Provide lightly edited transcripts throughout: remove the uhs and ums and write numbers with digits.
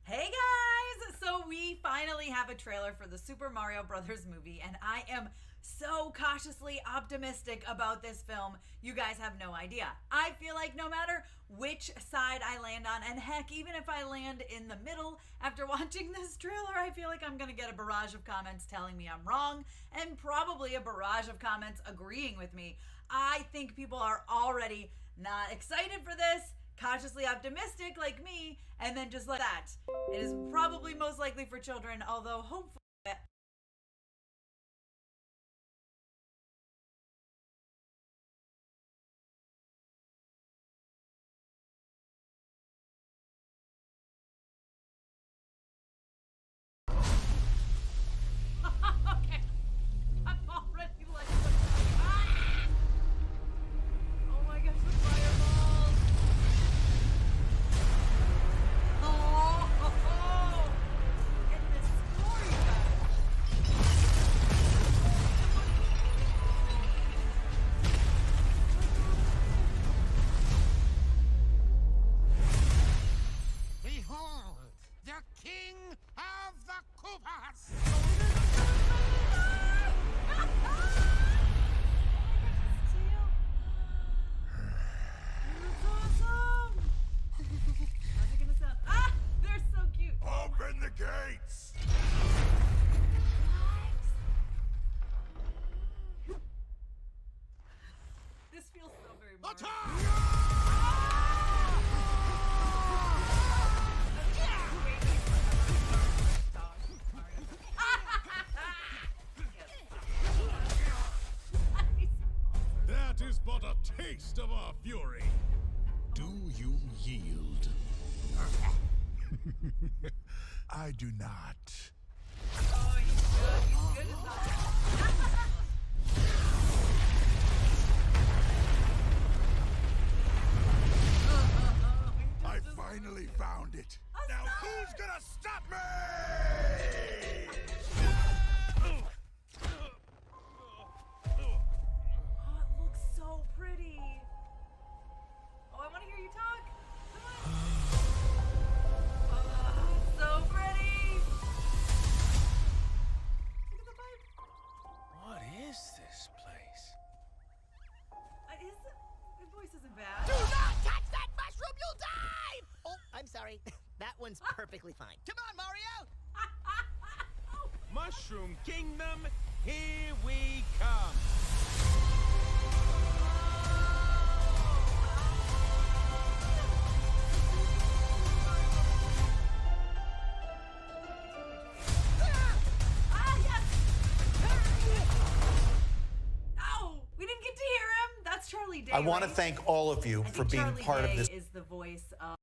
Hey guys! So we finally have a trailer for the Super Mario Brothers movie, and I am so cautiously optimistic about this film. You guys have no idea. I feel like no matter which side I land on, and heck, even if I land in the middle after watching this trailer, I feel like I'm gonna get a barrage of comments telling me I'm wrong, and probably a barrage of comments agreeing with me. I think people are already not excited for this, cautiously optimistic like me, and then just like that. It is probably most likely for children, although hopefully. Okay, I'm already like, ah! Oh my gosh, the fireballs! Oh, and the story, Behold, the king of the Koopas! How's it gonna sound? Ah! They're so cute! Open the gates! This feels so very Mario. Attack! That is but a taste of our fury. Do you yield? I do not. Oh, he's good. He's good as that. I finally found it. Now who's gonna stop me? Oh, it looks so pretty. Oh, I want to hear you talk. Come on. Oh, it's so pretty. Look at the pipe. What is this place? His voice isn't bad. Do not touch that mushroom, you'll die! Oh, I'm sorry. That one's perfectly fine. Come on, Mario! Mushroom Kingdom, here we come! Ah, yes! Oh, we didn't get to hear him. That's Charlie Day. I want to right? thank all of you I for think being Charlie part Day of this. is the voice of.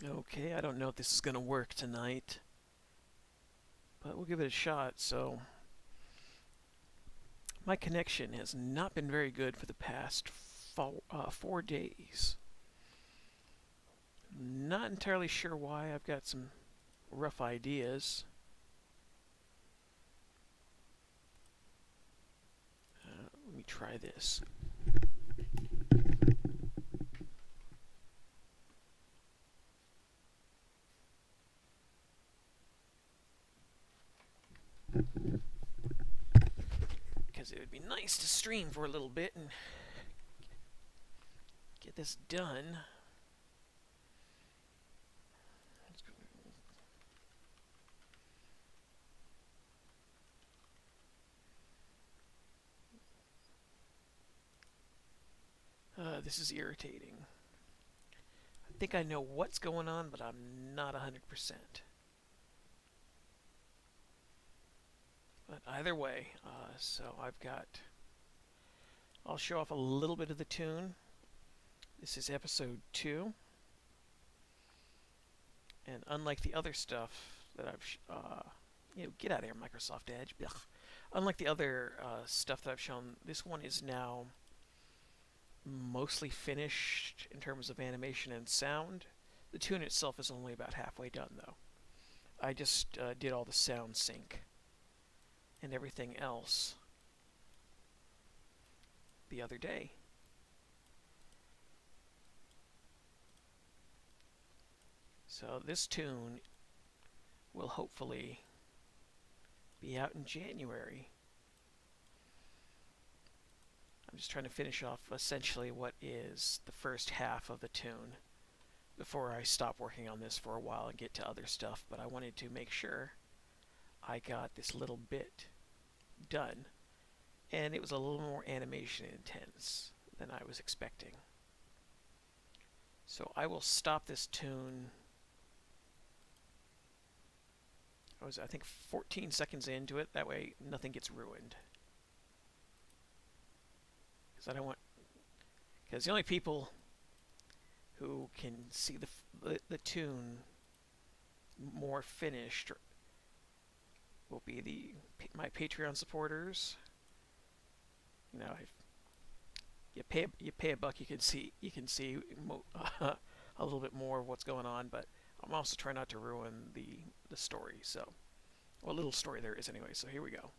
Okay, I don't know if this is gonna work tonight, but we'll give it a shot. So, My connection has not been very good for the past 4 days. Not entirely sure why. I've got some rough ideas. Let me try this. Because it would be nice to stream for a little bit and get this done. This is irritating. I think I know what's going on, but I'm not 100%. But either way, so I'll show off a little bit of the tune. This is episode 2. And unlike the other stuff that I've, get out of here, Microsoft Edge. Ugh. Unlike the other stuff that I've shown, this one is now mostly finished in terms of animation and sound. The tune itself is only about halfway done, though. I just did all the sound sync and everything else the other day. So this tune will hopefully be out in January. I'm just trying to finish off essentially what is the first half of the tune before I stop working on this for a while and get to other stuff, but I wanted to make sure I got this little bit done, and it was a little more animation intense than I was expecting. So I will stop this tune. I think 14 seconds into it, that way nothing gets ruined. Because I don't want, because the only people who can see the tune more finished will be my Patreon supporters. You know, if you pay a buck, you can see a little bit more of what's going on. But I'm also trying not to ruin the story. So, what little story there is anyway. So here we go.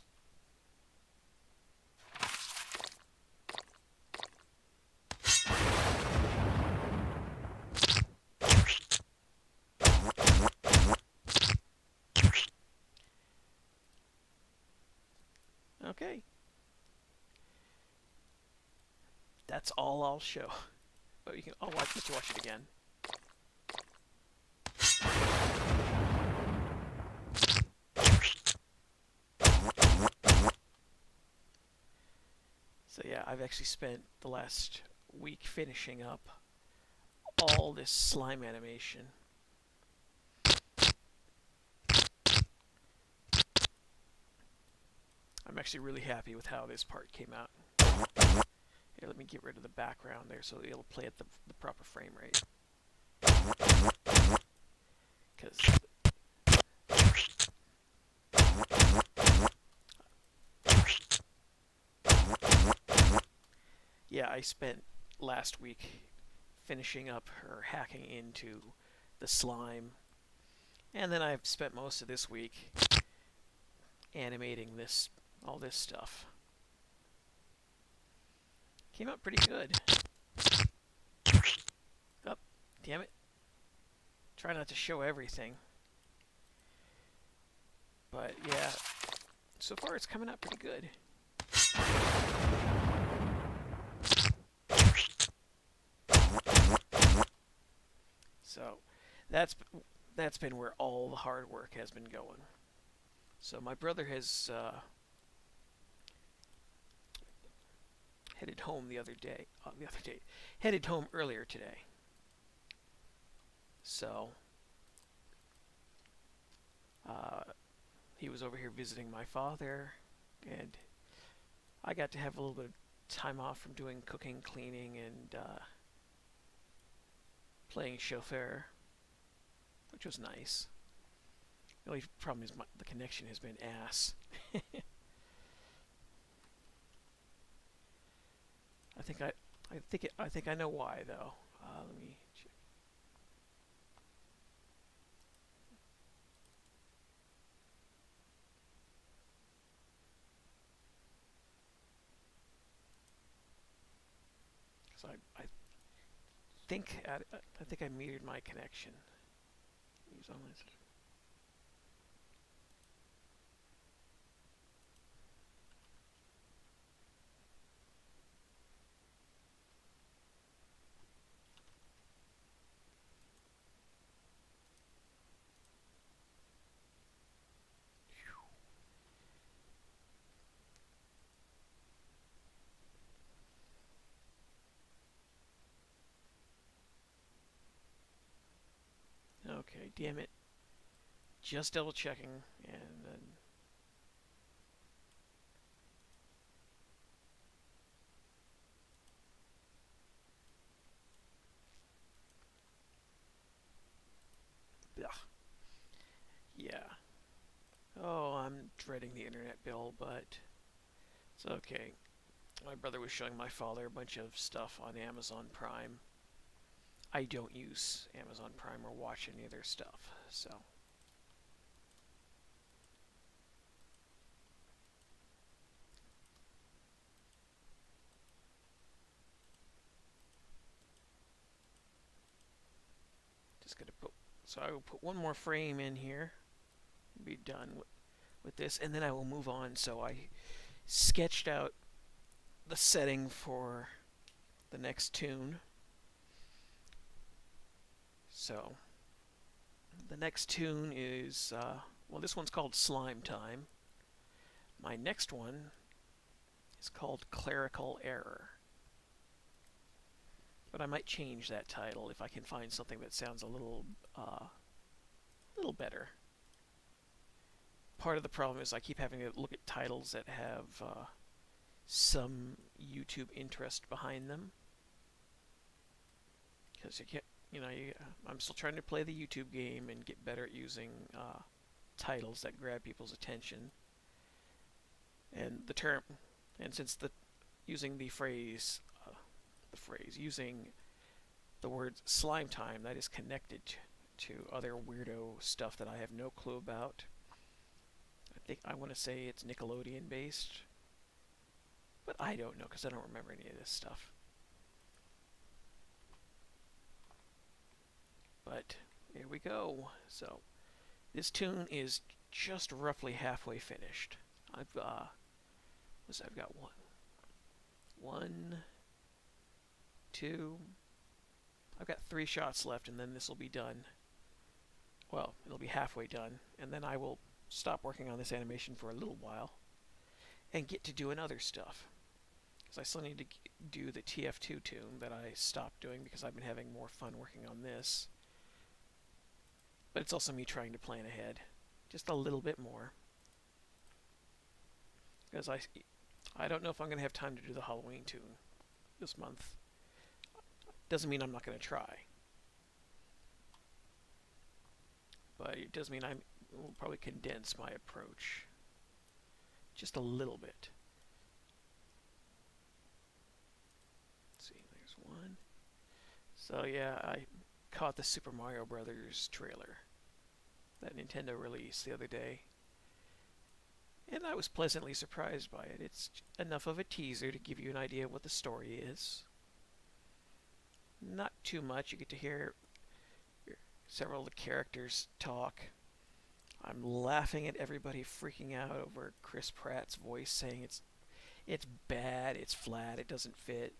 Okay. That's all I'll show. But I'll let you watch it again. So yeah, I've actually spent the last week finishing up all this slime animation. I'm actually really happy with how this part came out. Here, let me get rid of the background there so it'll play at the proper frame rate. Because yeah, I spent last week finishing up her hacking into the slime, and then I've spent most of this week animating all this stuff. Came out pretty good. Oh, damn it. Try not to show everything. But yeah, so far it's coming out pretty good. So that's been where all the hard work has been going. So my brother has headed home headed home earlier today. So he was over here visiting my father, and I got to have a little bit of time off from doing cooking, cleaning, and playing chauffeur, which was nice. The only problem is the connection has been ass. I think I know why though. Let me check. So I think I metered my connection. Use online. Okay, damn it. Just double checking, and then ugh. Yeah. Oh, I'm dreading the internet bill, but it's okay. My brother was showing my father a bunch of stuff on Amazon Prime. I don't use Amazon Prime or watch any of their stuff, so. Just gonna put, so I will put one more frame in here, be done with this, and then I will move on. So I sketched out the setting for the next tune. So the next tune is, well, this one's called Slime Time. My next one is called Clerical Error. But I might change that title if I can find something that sounds a little better. Part of the problem is I keep having to look at titles that have some YouTube interest behind them. Because you can't, I'm still trying to play the YouTube game and get better at using titles that grab people's attention. And the term, and since using the phrase, using the word slime time, that is connected to other weirdo stuff that I have no clue about. I want to say it's Nickelodeon based, but I don't know because I don't remember any of this stuff. But here we go. So this tune is just roughly halfway finished. I've got one, two. I've got 3 shots left, and then this will be done. Well, it'll be halfway done, and then I will stop working on this animation for a little while and get to doing other stuff. Because I still need to do the TF2 tune that I stopped doing because I've been having more fun working on this. But it's also me trying to plan ahead just a little bit more. Because I don't know if I'm going to have time to do the Halloween tune this month. Doesn't mean I'm not going to try. But it does mean I will probably condense my approach just a little bit. Let's see, there's one. So yeah, I caught the Super Mario Brothers trailer that Nintendo released the other day. And I was pleasantly surprised by it. It's enough of a teaser to give you an idea of what the story is. Not too much. You get to hear several of the characters talk. I'm laughing at everybody freaking out over Chris Pratt's voice, saying it's bad, it's flat, it doesn't fit.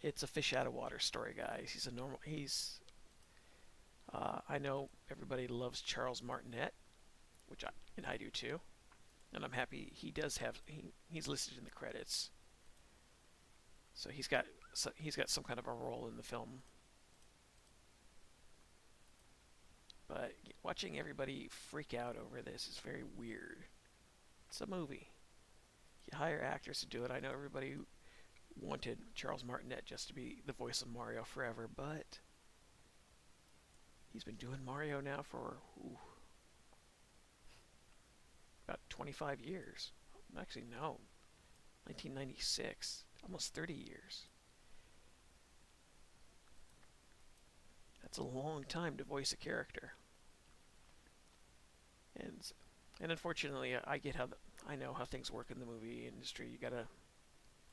It's a fish out of water story, guys. I know everybody loves Charles Martinet, and I do too. And I'm happy he's listed in the credits. So he's got some kind of a role in the film. But watching everybody freak out over this is very weird. It's a movie. You hire actors to do it. I know everybody wanted Charles Martinet just to be the voice of Mario forever, but he's been doing Mario now for about 25 years. Actually, no. 1996. Almost 30 years. It's a long time to voice a character. And unfortunately, I know how things work in the movie industry.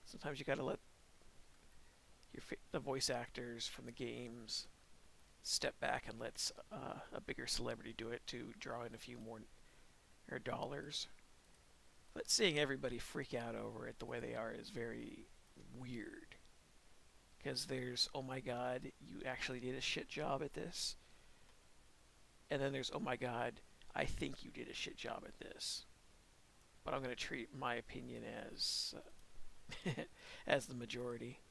Sometimes you gotta let the voice actors from the games step back and let a bigger celebrity do it to draw in a few more dollars. But seeing everybody freak out over it the way they are is very weird. Because there's, oh my god, you actually did a shit job at this. And then there's, oh my god, I think you did a shit job at this. But I'm going to treat my opinion as as the majority.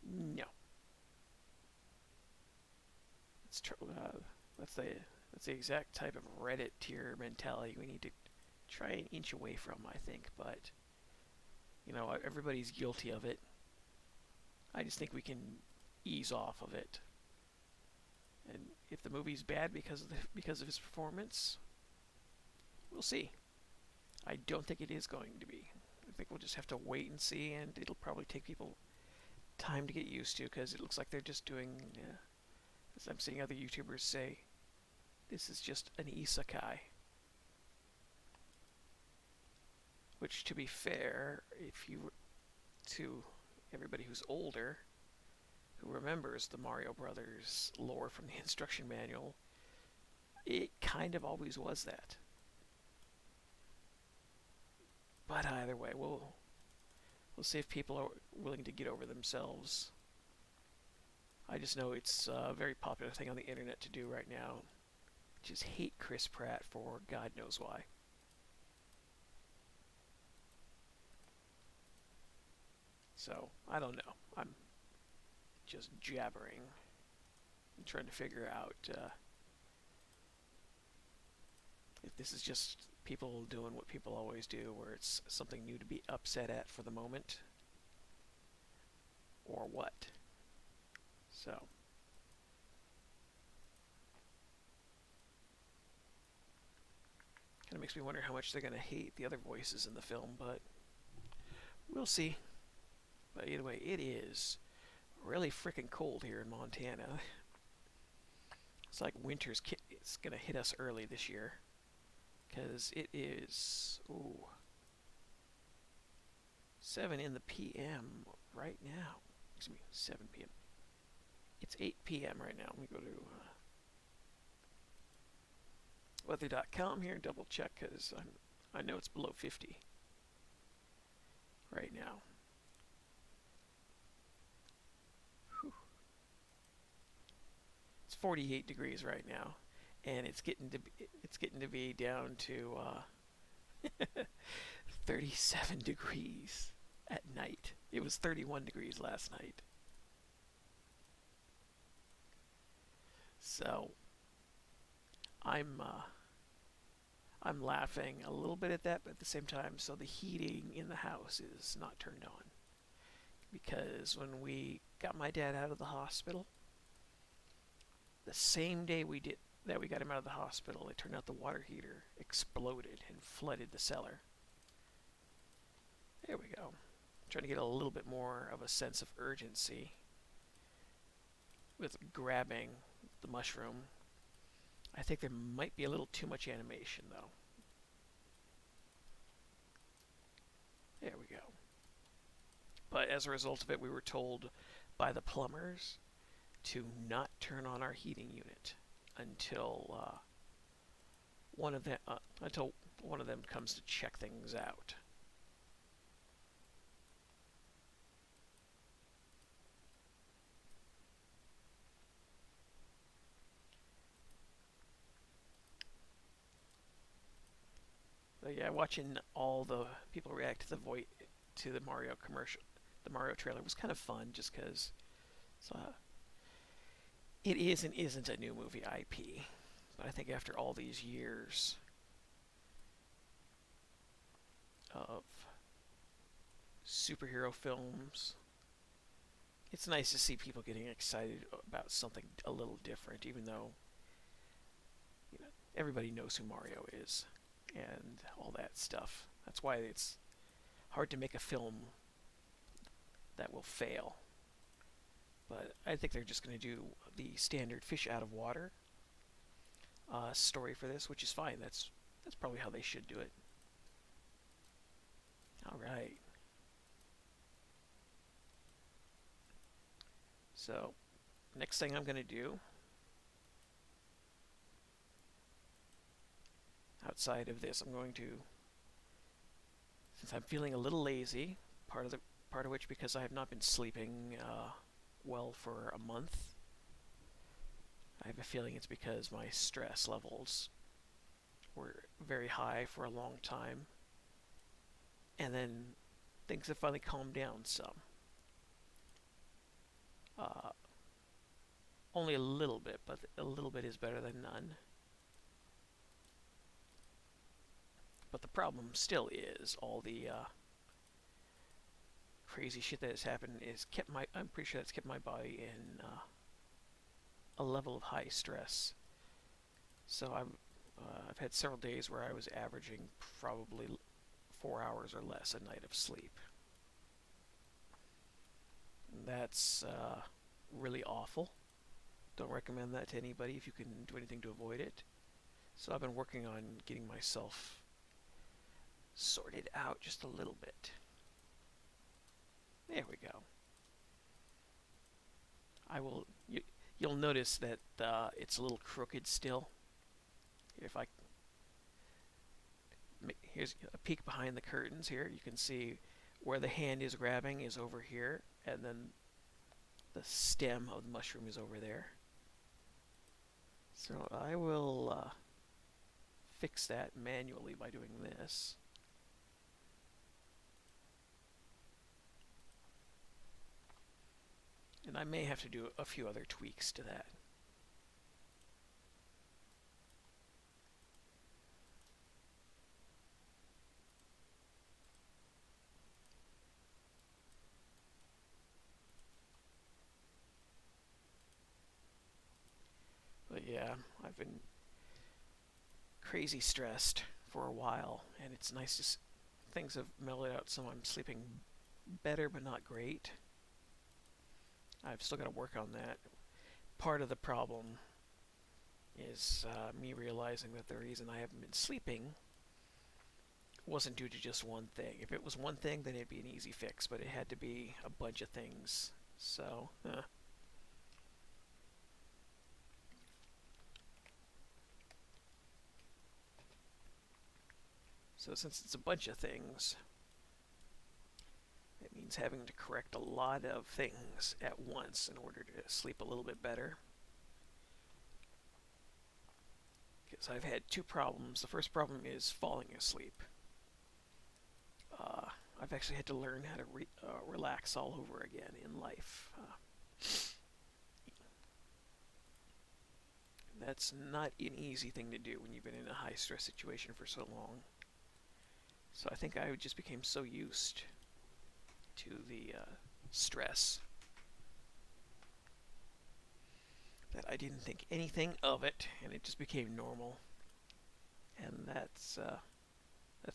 No. That's the exact type of Reddit tier mentality we need to try and inch away from, I think. But, everybody's guilty of it. I just think we can ease off of it. And if the movie's bad because of his performance, we'll see. I don't think it is going to be. I think we'll just have to wait and see, and it'll probably take people time to get used to, because it looks like they're just doing, as I'm seeing other YouTubers say, this is just an isekai. Which, to be fair, to everybody who's older, who remembers the Mario Brothers lore from the instruction manual, it kind of always was that. But either way, we'll see if people are willing to get over themselves. I just know it's a very popular thing on the internet to do right now. Just hate Chris Pratt for God knows why. So, I don't know. I'm just jabbering and trying to figure out if this is just people doing what people always do, where it's something new to be upset at for the moment, or what. So, kind of makes me wonder how much they're going to hate the other voices in the film, but we'll see. But either way, it is really freaking cold here in Montana. It's like winter's it's going to hit us early this year. Because it is, 7 in the p.m. right now. Excuse me, 7 p.m. It's 8 p.m. right now. Let me go to weather.com here and double check, because I know it's below 50 right now. Whew. It's 48 degrees right now. And it's getting to be down to 37 degrees at night. It was 31 degrees last night. So I'm laughing a little bit at that, but at the same time, so the heating in the house is not turned on. Because when we got my dad out of the hospital, the same day we got him out of the hospital, it turned out the water heater exploded and flooded the cellar. There we go. I'm trying to get a little bit more of a sense of urgency with grabbing the mushroom. I think there might be a little too much animation, though. There we go. But as a result of it, we were told by the plumbers to not turn on our heating unit until one of them comes to check things out. But yeah, watching all the people react to the Mario commercial, the Mario trailer was kind of fun, just because it is and isn't a new movie IP. But I think after all these years of superhero films, it's nice to see people getting excited about something a little different, even though everybody knows who Mario is and all that stuff. That's why it's hard to make a film that will fail. But I think they're just going to do the standard fish out of water story for this, which is fine. That's probably how they should do it. All right. So, next thing I'm going to do, outside of this, I'm going to, since I'm feeling a little lazy, part of which because I have not been sleeping well for a month. I have a feeling it's because my stress levels were very high for a long time, and then things have finally calmed down some. Only a little bit, but a little bit is better than none. But the problem still is all the crazy shit that has happened is I'm pretty sure that's kept my body in a level of high stress. So I've had several days where I was averaging probably 4 hours or less a night of sleep. That's really awful. Don't recommend that to anybody if you can do anything to avoid it. So I've been working on getting myself sorted out just a little bit. There we go. You'll notice that it's a little crooked still. Here's a peek behind the curtains here. You can see where the hand is grabbing is over here, and then the stem of the mushroom is over there. So I will fix that manually by doing this. And I may have to do a few other tweaks to that. But yeah, I've been crazy stressed for a while, and it's nice to things have mellowed out, so I'm sleeping better but not great. I've still got to work on that. Part of the problem is me realizing that the reason I haven't been sleeping wasn't due to just one thing. If it was one thing, then it'd be an easy fix, but it had to be a bunch of things. So, So since it's a bunch of things, it means having to correct a lot of things at once in order to sleep a little bit better. Because I've had two problems. The first problem is falling asleep. I've actually had to learn how to relax all over again in life. That's not an easy thing to do when you've been in a high stress situation for so long. So I think I just became so used to the stress that I didn't think anything of it, and it just became normal. And that's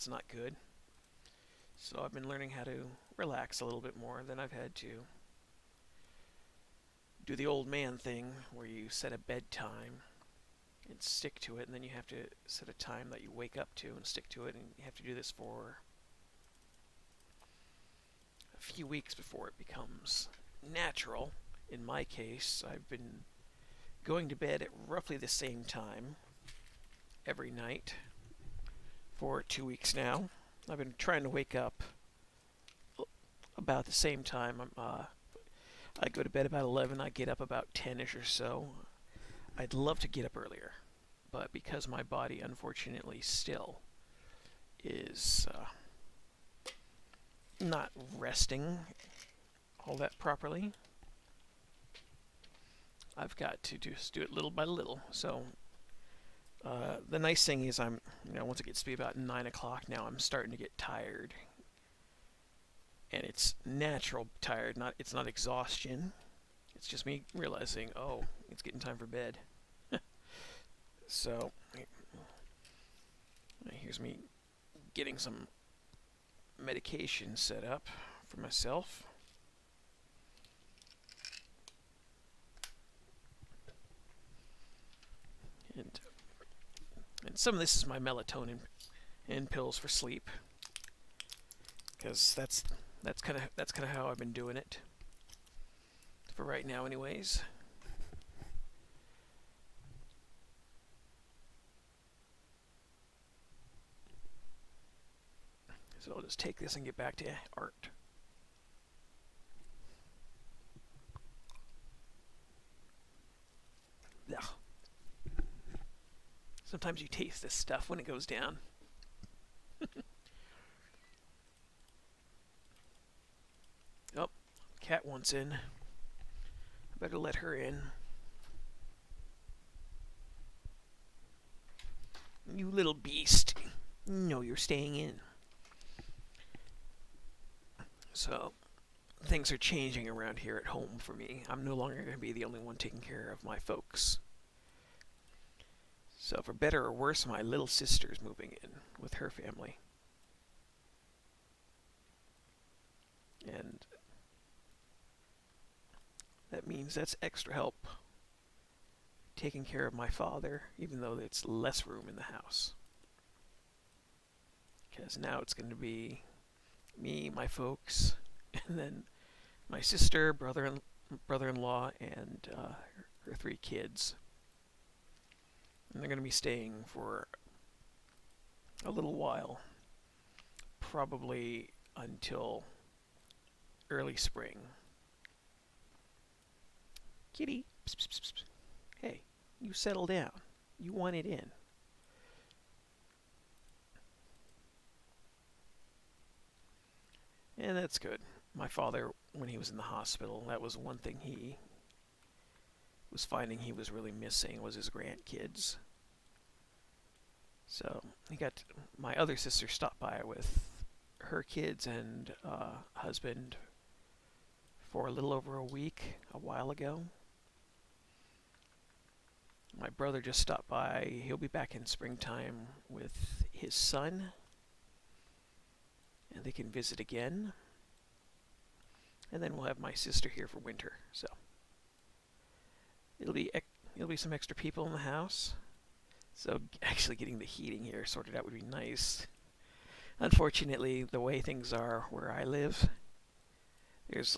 not good. So I've been learning how to relax a little bit more. Then I've had to do the old man thing where you set a bedtime and stick to it, and then you have to set a time that you wake up to and stick to it, and you have to do this for a few weeks before it becomes natural. In my case, I've been going to bed at roughly the same time every night for 2 weeks now. I've been trying to wake up about the same time. I go to bed about 11, I get up about 10ish or so. I'd love to get up earlier, but because my body unfortunately still is not resting all that properly, I've got to just do it little by little. So the nice thing is once it gets to be about 9 o'clock now, I'm starting to get tired. And it's natural tired, it's not exhaustion. It's just me realizing, oh, it's getting time for bed. So, here's me getting some medication set up for myself. And some of this is my melatonin and pills for sleep, because that's kind of how I've been doing it for right now, anyways. So I'll just take this and get back to art. Ugh. Sometimes you taste this stuff when it goes down. Oh, cat wants in. I better let her in. You little beast. No, you're staying in. So, things are changing around here at home for me. I'm no longer going to be the only one taking care of my folks. So, for better or worse, my little sister's moving in with her family. And that means that's extra help taking care of my father, even though it's less room in the house. Because now it's going to be me, my folks, and then my sister, brother-in-law, and her 3 kids. And they're going to be staying for a little while, probably until early spring. Kitty, psst, psst, psst, psst. Hey, you settle down. You want it in. And that's good. My father, when he was in the hospital, that was one thing he was finding he was really missing, was his grandkids. So my other sister stopped by with her kids and husband for a little over a week a while ago. My brother just stopped by. He'll be back in springtime with his son, and they can visit again. And then we'll have my sister here for winter. So it'll be some extra people in the house. So actually getting the heating here sorted out would be nice. Unfortunately, the way things are where I live, there's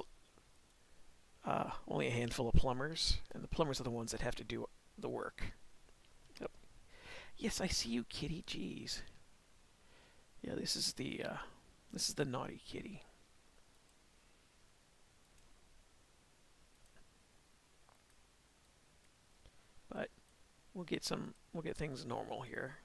only a handful of plumbers, and the plumbers are the ones that have to do the work. Yep. Yes, I see you, kitty. Jeez. Yeah, this is the naughty kitty. But we'll get things normal here.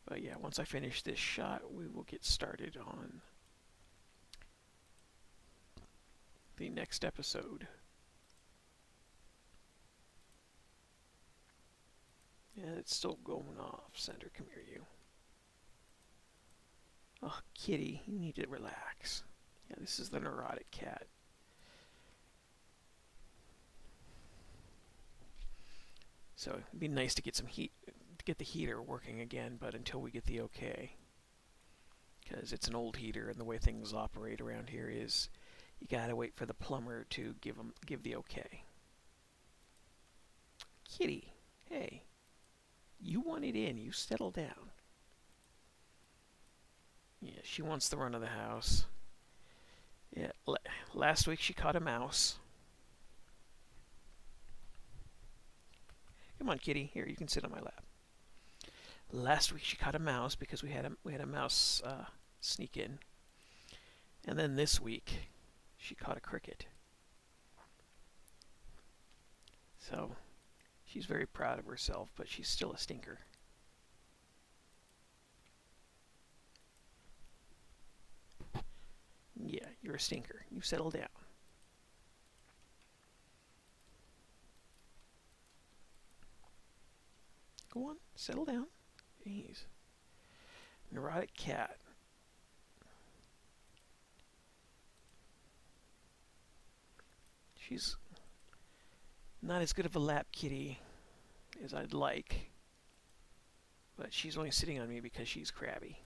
But yeah, once I finish this shot, we will get started on the next episode. Yeah, it's still going off. Center, come here, you. Oh, kitty, you need to relax. Yeah, this is the neurotic cat. So it'd be nice to get some heat, to get the heater working again, but until we get the okay. Because it's an old heater, and the way things operate around here is you gotta wait for the plumber to give the okay. Kitty, hey. You want it in. You settle down. Yeah, she wants the run of the house. Yeah, last week she caught a mouse. Come on, kitty. Here, you can sit on my lap. Last week she caught a mouse because we had a mouse sneak in. And then this week she caught a cricket. So she's very proud of herself, but she's still a stinker. Yeah, you're a stinker. You settle down. Go on, settle down. Jeez. Neurotic cat. She's not as good of a lap kitty as I'd like, but she's only sitting on me because she's crabby.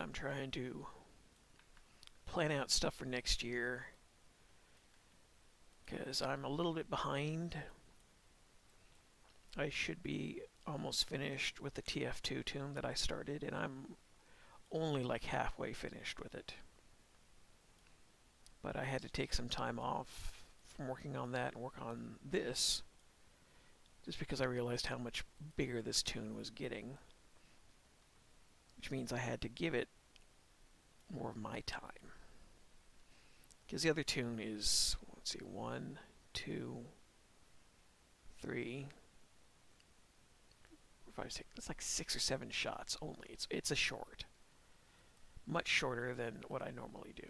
I'm trying to plan out stuff for next year because I'm a little bit behind. I should be almost finished with the TF2 tune that I started, and I'm only like halfway finished with it. But I had to take some time off from working on that and work on this, just because I realized how much bigger this tune was getting, which means I had to give it more of my time. Because the other tune is, let's see, 1, 2, 3, 4, 5, 6. It's like 6 or 7 shots only. It's a short, much shorter than what I normally do.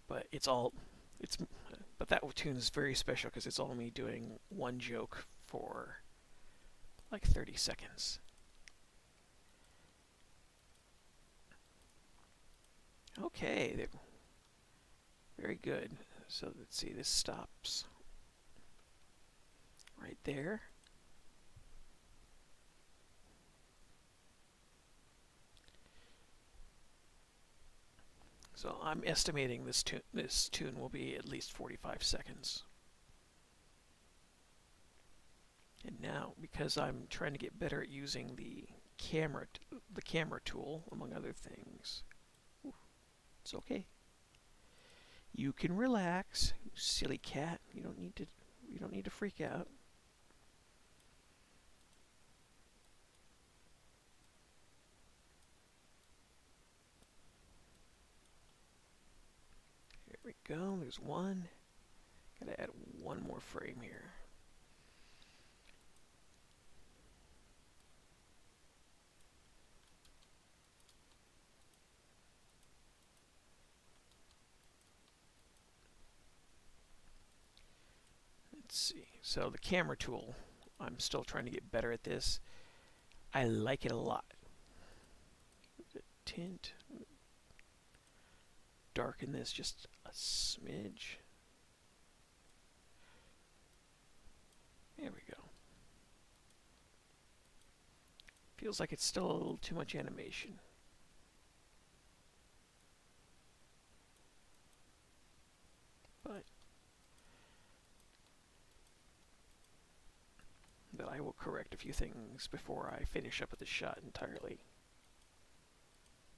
But but that tune is very special because it's all me doing one joke for like 30 seconds. Okay, very good. So let's see, this stops right there. So I'm estimating this tune will be at least 45 seconds. And now, because I'm trying to get better at using the camera tool, among other things, it's okay. You can relax, you silly cat. You don't need to freak out. There we go. There's one. Gotta add one more frame here. Let's see. So the camera tool, I'm still trying to get better at this. I like it a lot. The tint. Darken this just a smidge. There we go. Feels like it's still a little too much animation. But I will correct a few things before I finish up with the shot entirely.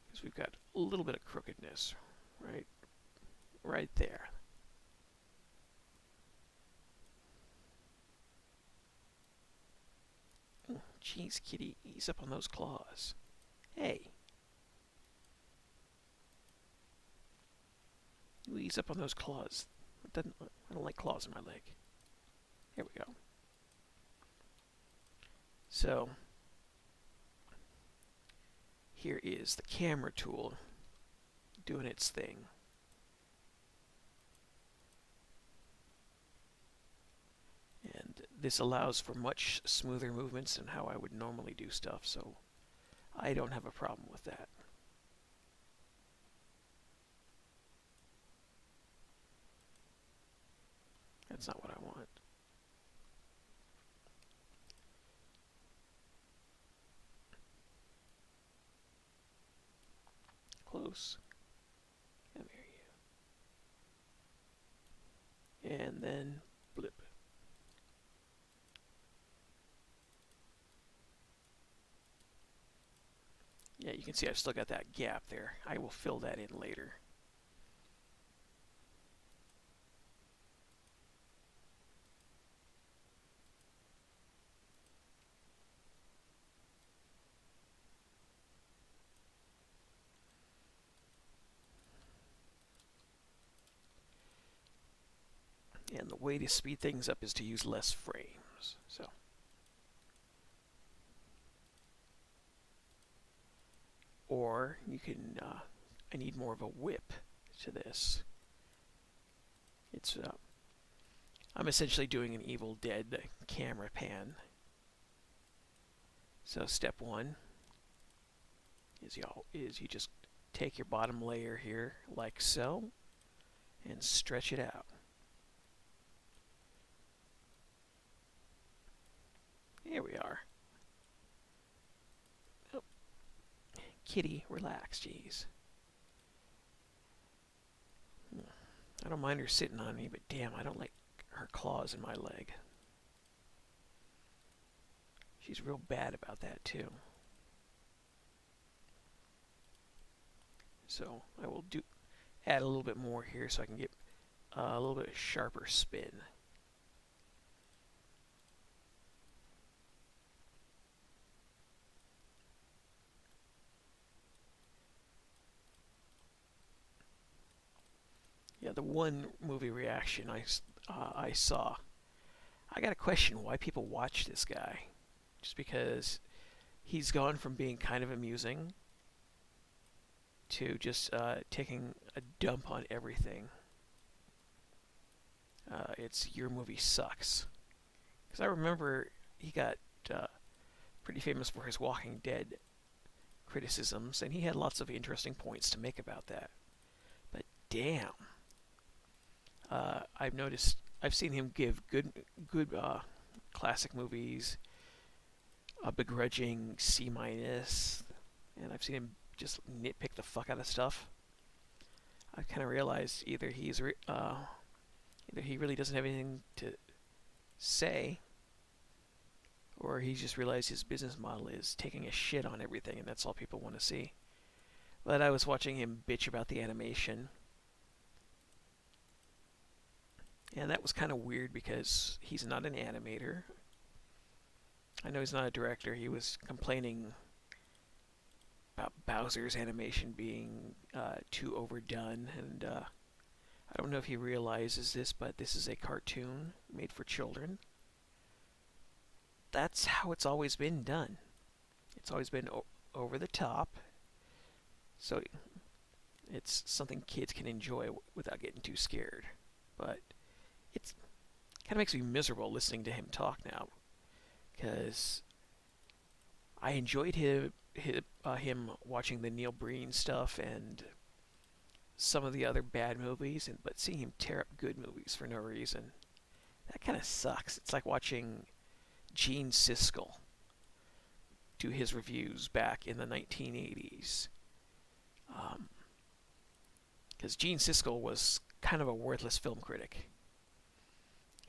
Because we've got a little bit of crookedness right there. Oh, jeez, kitty, ease up on those claws. Hey. You ease up on those claws. I don't like claws in my leg. Here we go. So, here is the camera tool doing its thing. And this allows for much smoother movements than how I would normally do stuff, so I don't have a problem with that. That's not what I want. Close. Come here, you. And then blip. Yeah, you can see I've still got that gap there. I will fill that in later. And the way to speed things up is to use less frames. So, or you can, I need more of a whip to this. It's, I'm essentially doing an Evil Dead camera pan. So step one is you just take your bottom layer here like so and stretch it out. are. Oh. Kitty, relax, jeez. I don't mind her sitting on me, but damn, I don't like her claws in my leg. She's real bad about that, too. So I will add a little bit more here so I can get a little bit sharper spin. Yeah, the one movie reaction I saw, I got a question why people watch this guy. Just because he's gone from being kind of amusing to just taking a dump on everything. It's Your Movie Sucks. Because I remember he got pretty famous for his Walking Dead criticisms, and he had lots of interesting points to make about that. But damn. I've seen him give good classic movies a begrudging C-, and I've seen him just nitpick the fuck out of stuff. I kind of realized either he really doesn't have anything to say, or he just realized his business model is taking a shit on everything, and that's all people want to see. But I was watching him bitch about the animation, and that was kind of weird because he's not an animator. I know he's not a director. He was complaining about Bowser's animation being too overdone, and I don't know if he realizes this, but this is a cartoon made for children. That's how it's always been done. It's always been over the top, so it's something kids can enjoy without getting too scared. But it kind of makes me miserable listening to him talk now, because I enjoyed him watching the Neil Breen stuff and some of the other bad movies, but seeing him tear up good movies for no reason, that kind of sucks. It's like watching Gene Siskel do his reviews back in the 1980s. Because Gene Siskel was kind of a worthless film critic.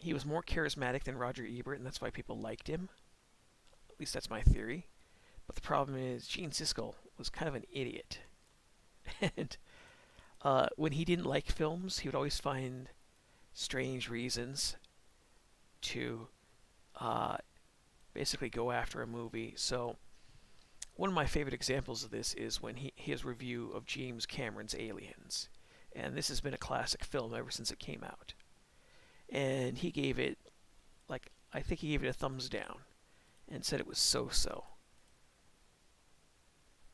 He was more charismatic than Roger Ebert, and that's why people liked him. At least that's my theory. But the problem is, Gene Siskel was kind of an idiot. And when he didn't like films, he would always find strange reasons to basically go after a movie. So one of my favorite examples of this is when his review of James Cameron's Aliens. And this has been a classic film ever since it came out. And he gave it, I think he gave it a thumbs down and said it was so-so.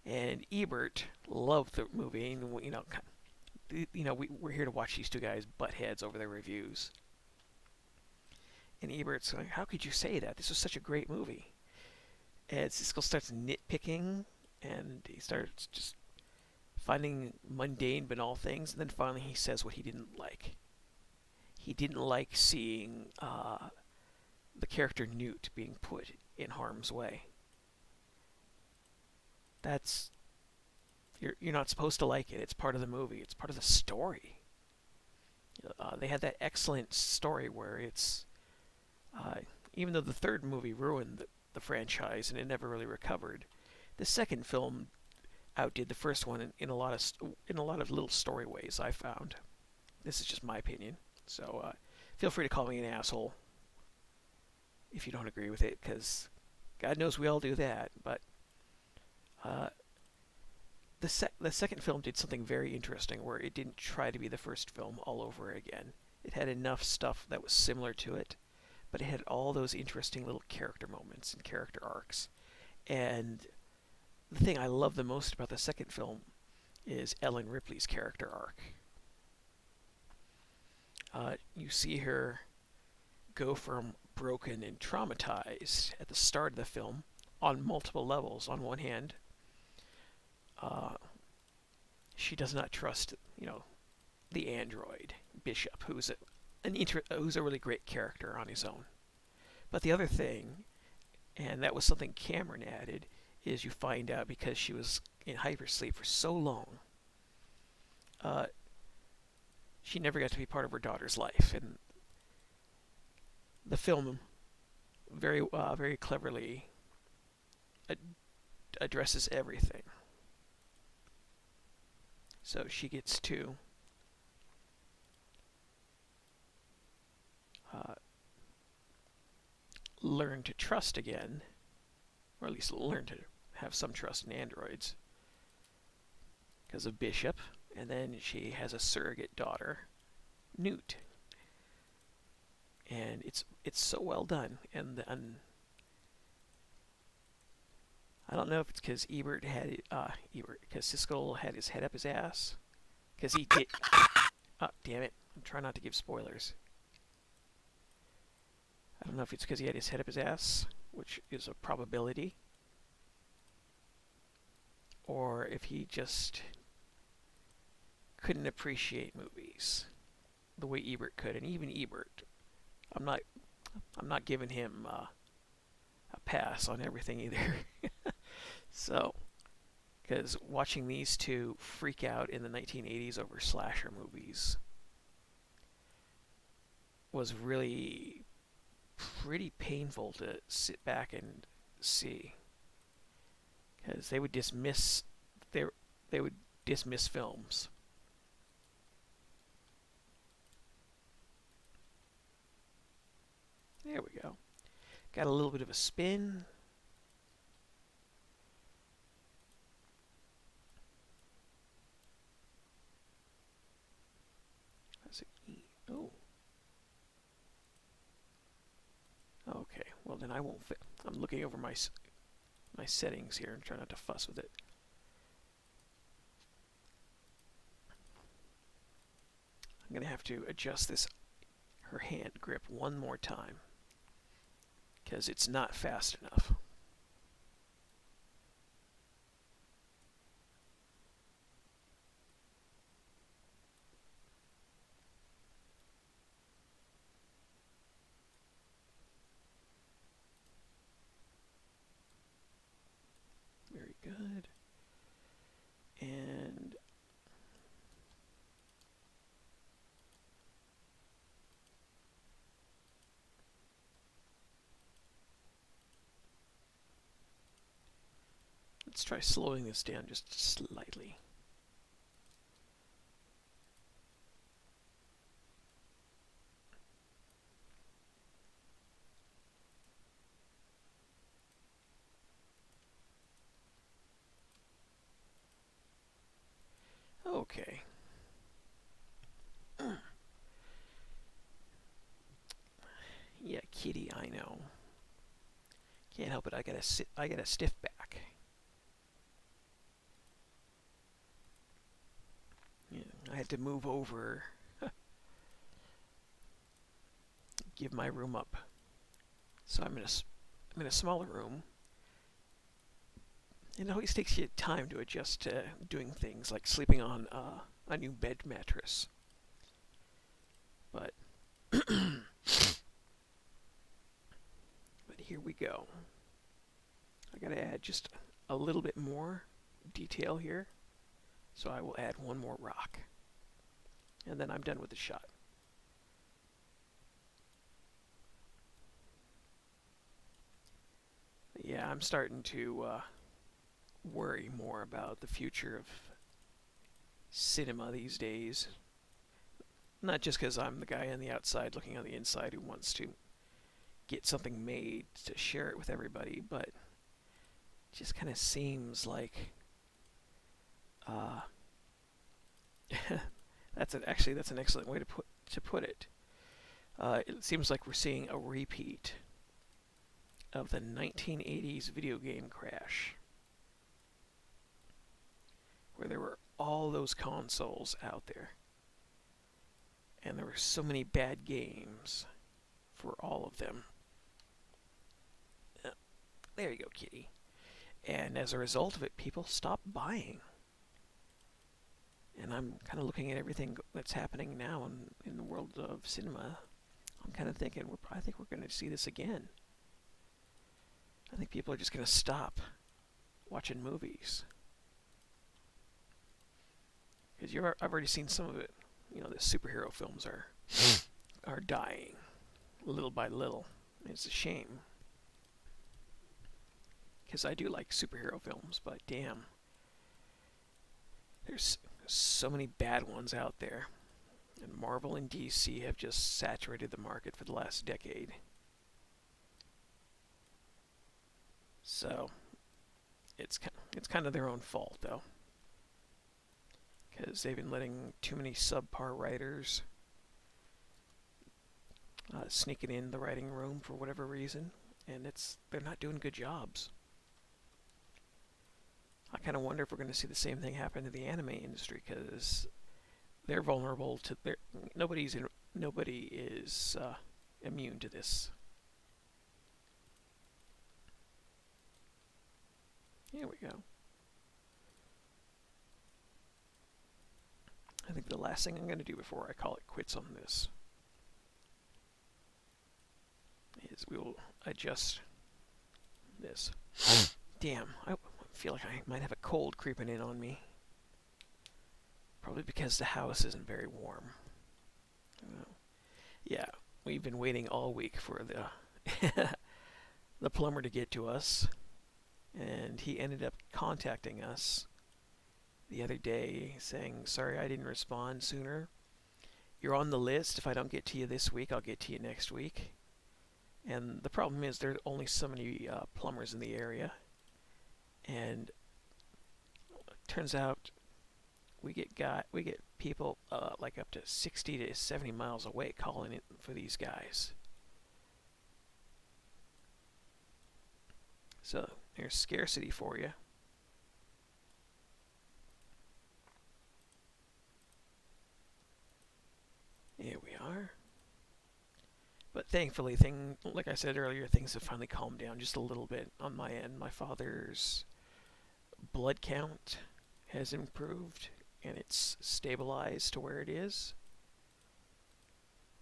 And Ebert loved the movie, and we're here to watch these two guys butt heads over their reviews. And Ebert's like, how could you say that? This was such a great movie. And Siskel starts nitpicking, and he starts just finding mundane, banal things, and then finally he says what he didn't like. He didn't like seeing the character Newt being put in harm's way. You're not supposed to like it. It's part of the movie. It's part of the story. They had that excellent story where it's even though the third movie ruined the franchise and it never really recovered, the second film outdid the first one in a lot of little story ways. I found. This is just my opinion. So feel free to call me an asshole if you don't agree with it, because God knows we all do that. But the second film did something very interesting where it didn't try to be the first film all over again. It had enough stuff that was similar to it, but it had all those interesting little character moments and character arcs. And the thing I love the most about the second film is Ellen Ripley's character arc. You see her go from broken and traumatized at the start of the film on multiple levels. On one hand, she does not trust, the android Bishop, who's a really great character on his own. But the other thing And that was something Cameron added, is you find out because she was in hypersleep for so long, she never got to be part of her daughter's life. And the film very cleverly addresses everything. So she gets to learn to trust again, or at least learn to have some trust in androids because of Bishop. And then she has a surrogate daughter, Newt, and it's so well done. And I don't know if it's because because Siskel had his head up his ass, because he did. Oh, damn it! I'm trying not to give spoilers. I don't know if it's because he had his head up his ass, which is a probability, or if he just couldn't appreciate movies the way Ebert could. And even Ebert, I'm not giving him a pass on everything either. So, because watching these two freak out in the 1980s over slasher movies was really pretty painful to sit back and see, because they would dismiss films. There we go. Got a little bit of a spin. Oh. Okay. Well, then I won't fit. I'm looking over my settings here and try not to fuss with it. I'm gonna have to adjust her hand grip one more time, because it's not fast enough. Very good. And let's try slowing this down just slightly. Okay. Yeah, kitty, I know. Can't help it. I got a stiff back. Yeah, I had to move over. Give my room up. So I'm in a smaller room. It always takes you time to adjust to doing things like sleeping on a new bed mattress. But here we go. I gotta add just a little bit more detail here. So I will add one more rock. And then I'm done with the shot. Yeah, I'm starting to worry more about the future of cinema these days. Not just because I'm the guy on the outside looking on the inside who wants to get something made to share it with everybody, but it just kind of seems like that's an excellent way to put it. It seems like we're seeing a repeat of the 1980s video game crash, where there were all those consoles out there, and there were so many bad games for all of them. There you go, kitty. And as a result of it, people stopped buying. And I'm kind of looking at everything that's happening now in the world of cinema. I'm kind of thinking, I think we're going to see this again. I think people are just going to stop watching movies. Because I've already seen some of it. You know, the superhero films are dying little by little. It's a shame. Because I do like superhero films, but damn. There's so many bad ones out there. And Marvel and DC have just saturated the market for the last decade. So, it's kind of their own fault, though. Because they've been letting too many subpar writers sneaking in the writing room for whatever reason, and they're not doing good jobs. I kind of wonder if we're going to see the same thing happen to the anime industry, because they're vulnerable to nobody is immune to this. Here we go. I think the last thing I'm going to do before I call it quits on this is we will adjust this. Damn, I feel like I might have a cold creeping in on me. Probably because the house isn't very warm. Yeah, we've been waiting all week for the the plumber to get to us, and he ended up contacting us the other day saying, sorry I didn't respond sooner. You're on the list. If I don't get to you this week, I'll get to you next week. And the problem is there are only so many plumbers in the area. And it turns out we get people like up to 60 to 70 miles away calling in for these guys. So there's scarcity for you. Here we are. But thankfully, like I said earlier, things have finally calmed down just a little bit on my end. My father's blood count has improved, and it's stabilized to where it is.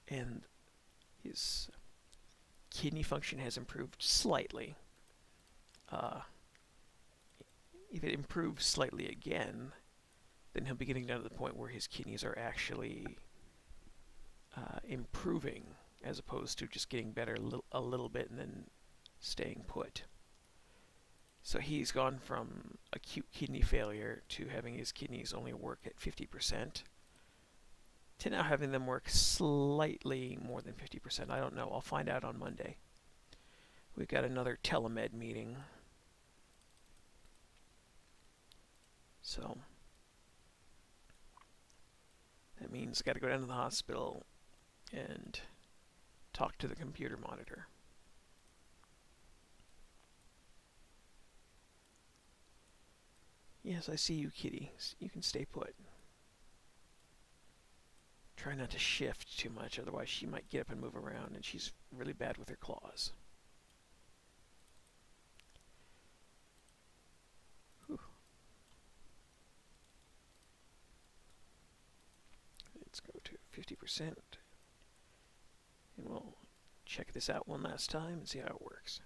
And his kidney function has improved slightly. If it improves slightly again, then he'll be getting down to the point where his kidneys are actually improving, as opposed to just getting better a little bit and then staying put. So he's gone from acute kidney failure to having his kidneys only work at 50% to now having them work slightly more than 50%. I don't know. I'll find out on Monday. We've got another telemed meeting. So that means I got to go down to the hospital and talk to the computer monitor. Yes, I see you, kitty. You can stay put. Try not to shift too much, otherwise she might get up and move around, and she's really bad with her claws. Whew. Let's go to 50%. And we'll check this out one last time and see how it works.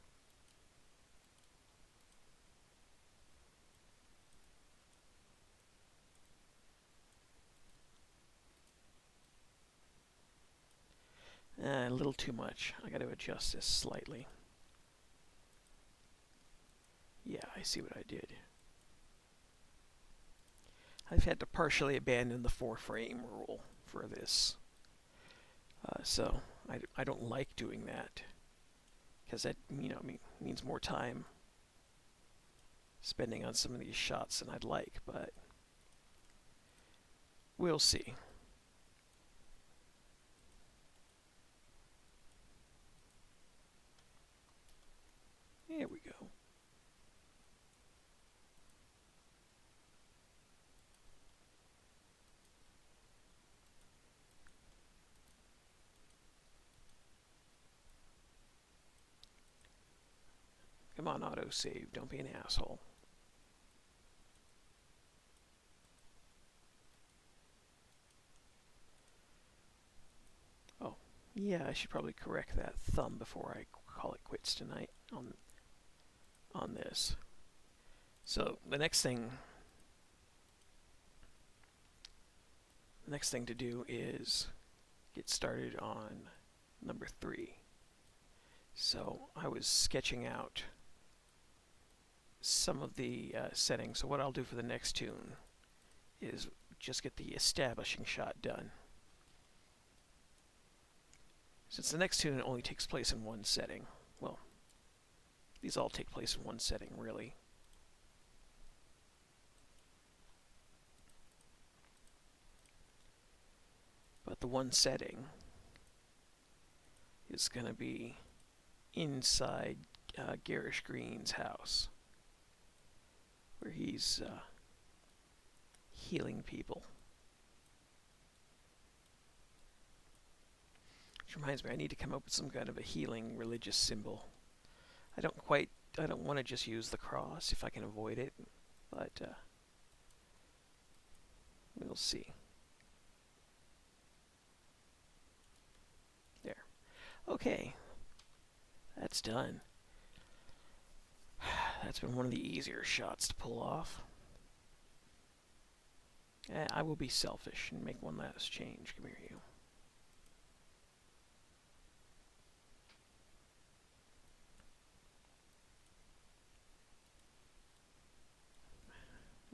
A little too much. I got to adjust this slightly. Yeah, I see what I did. I've had to partially abandon the 4-frame rule for this. So I don't like doing that, because that means more time spending on some of these shots than I'd like, but we'll see. Here we go. Come on, autosave. Don't be an asshole. Oh, yeah, I should probably correct that thumb before I call it quits tonight on this. So the next thing to do is get started on number 3. So I was sketching out some of the settings. So what I'll do for the next tune is just get the establishing shot done. Since the next tune only takes place in one setting, well, these all take place in one setting, really. But the one setting is going to be inside Garish Green's house, where he's healing people. Which reminds me, I need to come up with some kind of a healing religious symbol. I don't want to just use the cross if I can avoid it, but we'll see. There. Okay. That's done. That's been one of the easier shots to pull off. I will be selfish and make one last change. Come here, you.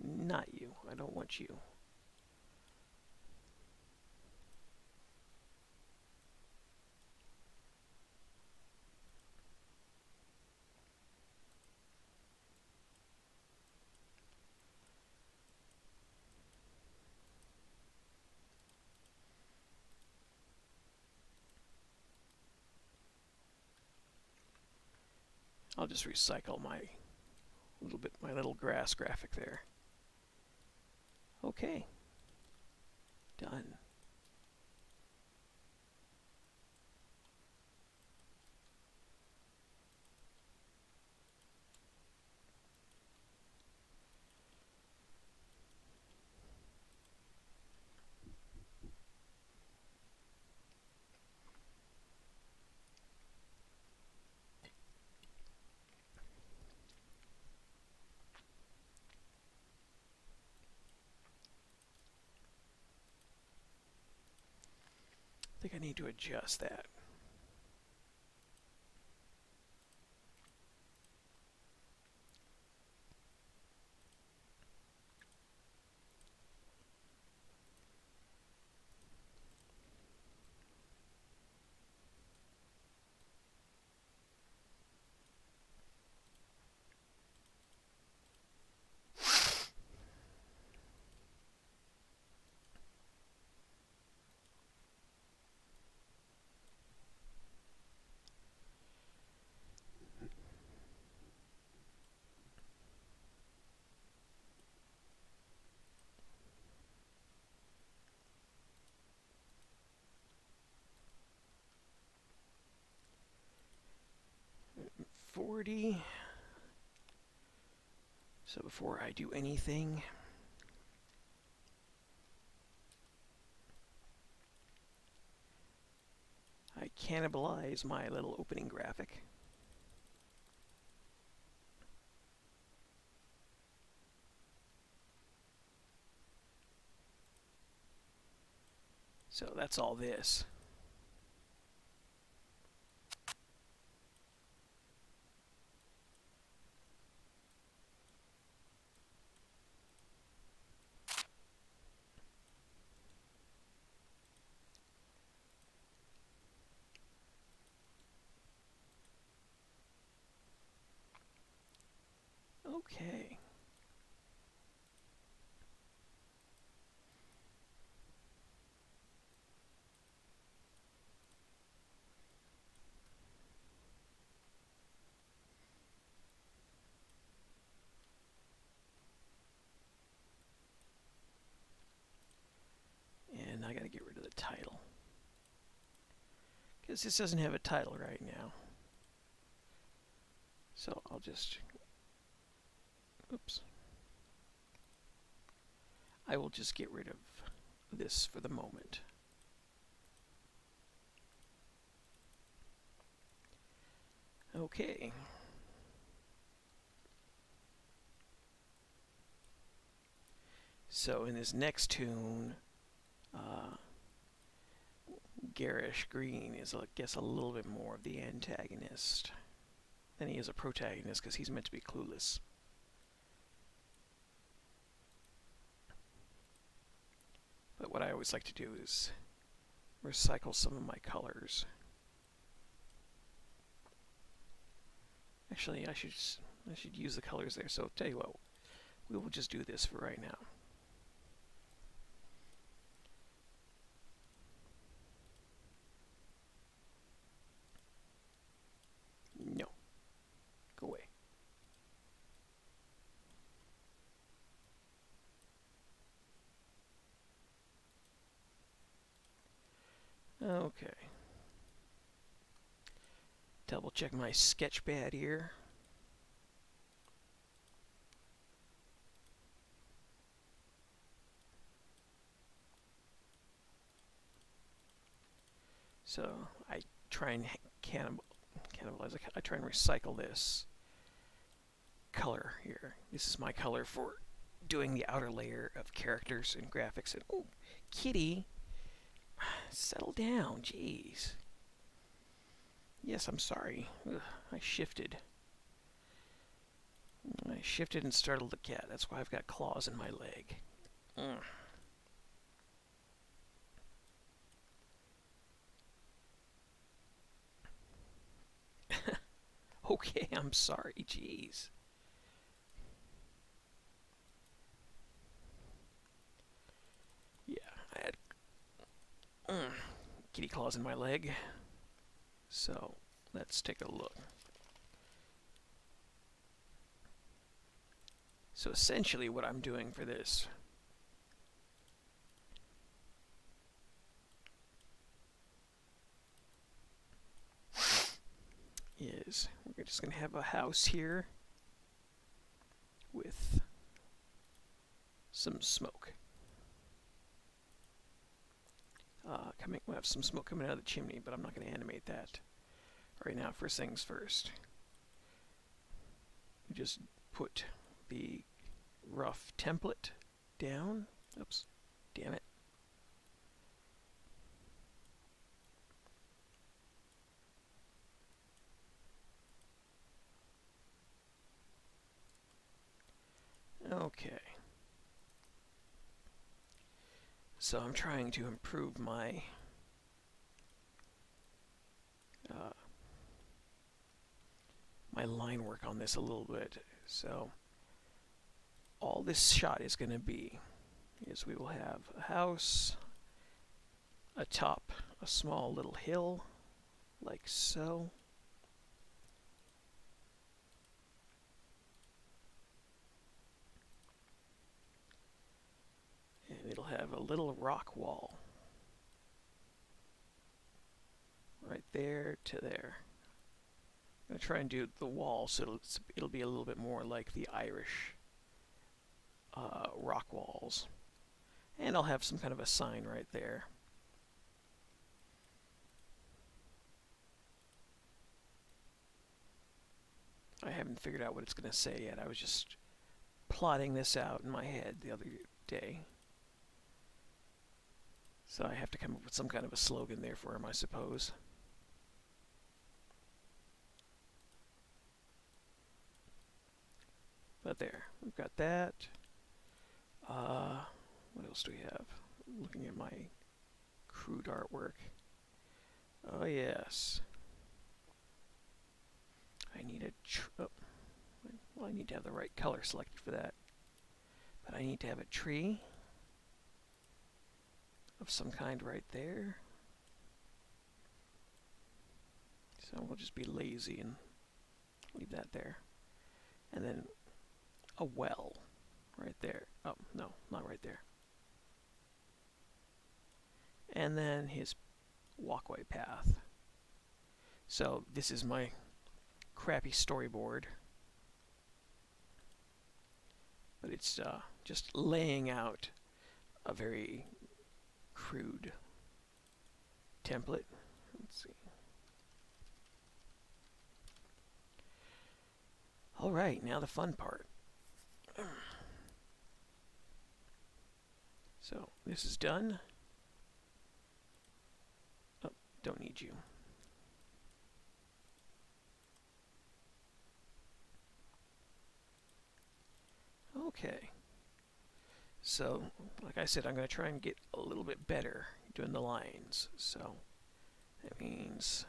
Not you. I don't want you. I'll just recycle my little grass graphic there. Okay. Done. I think I need to adjust that. So before I do anything, I cannibalize my little opening graphic. So that's all this. Okay. And I gotta get rid of the title, because this doesn't have a title right now. So I'll just, oops. I will just get rid of this for the moment. Okay. So in this next tune, Garish Green is, I guess, a little bit more of the antagonist than he is a protagonist, because he's meant to be clueless. But what I always like to do is recycle some of my colors. Actually, I should use the colors there. So tell you what, we will just do this for right now. No. Go away. Okay. Double check my sketch pad here. So I try and cannibalize. I try and recycle this color here. This is my color for doing the outer layer of characters and graphics. And oh, kitty, settle down, jeez. Yes, I'm sorry. Ugh, I shifted and startled the cat. That's why I've got claws in my leg. Okay, I'm sorry, jeez. Yeah, I had kitty claws in my leg. So, let's take a look. So essentially what I'm doing for this is we're just going to have a house here with some smoke. We'll have some smoke coming out of the chimney, but I'm not going to animate that right now. First things first. We just put the rough template down. Oops, damn it. Okay. So I'm trying to improve my my line work on this a little bit. So all this shot is going to be is we will have a house atop a small little hill like so. And it'll have a little rock wall right there to there. I'm going to try and do the wall so it'll be a little bit more like the Irish rock walls. And I'll have some kind of a sign right there. I haven't figured out what it's going to say yet. I was just plotting this out in my head the other day. So I have to come up with some kind of a slogan there for him, I suppose. But there, we've got that. What else do we have? Looking at my crude artwork. Oh yes. I need well, I need to have the right color selected for that. But I need to have a tree of some kind right there. So we'll just be lazy and leave that there. And then a well right there. Oh, no, not right there. And then his walkway path. So this is my crappy storyboard. But it's just laying out a very crude template. Let's see. All right, now the fun part. So this is done. Oh, don't need you. Okay. So, like I said, I'm going to try and get a little bit better doing the lines. So, that means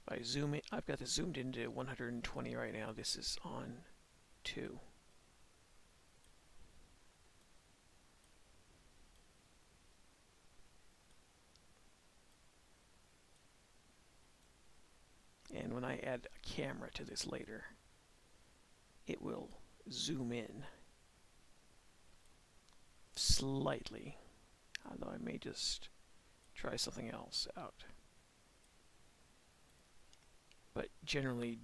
if I zoom in, I've got this zoomed into 120 right now. This is on 2. And when I add a camera to this later, it will zoom in slightly, although I may just try something else out. But generally,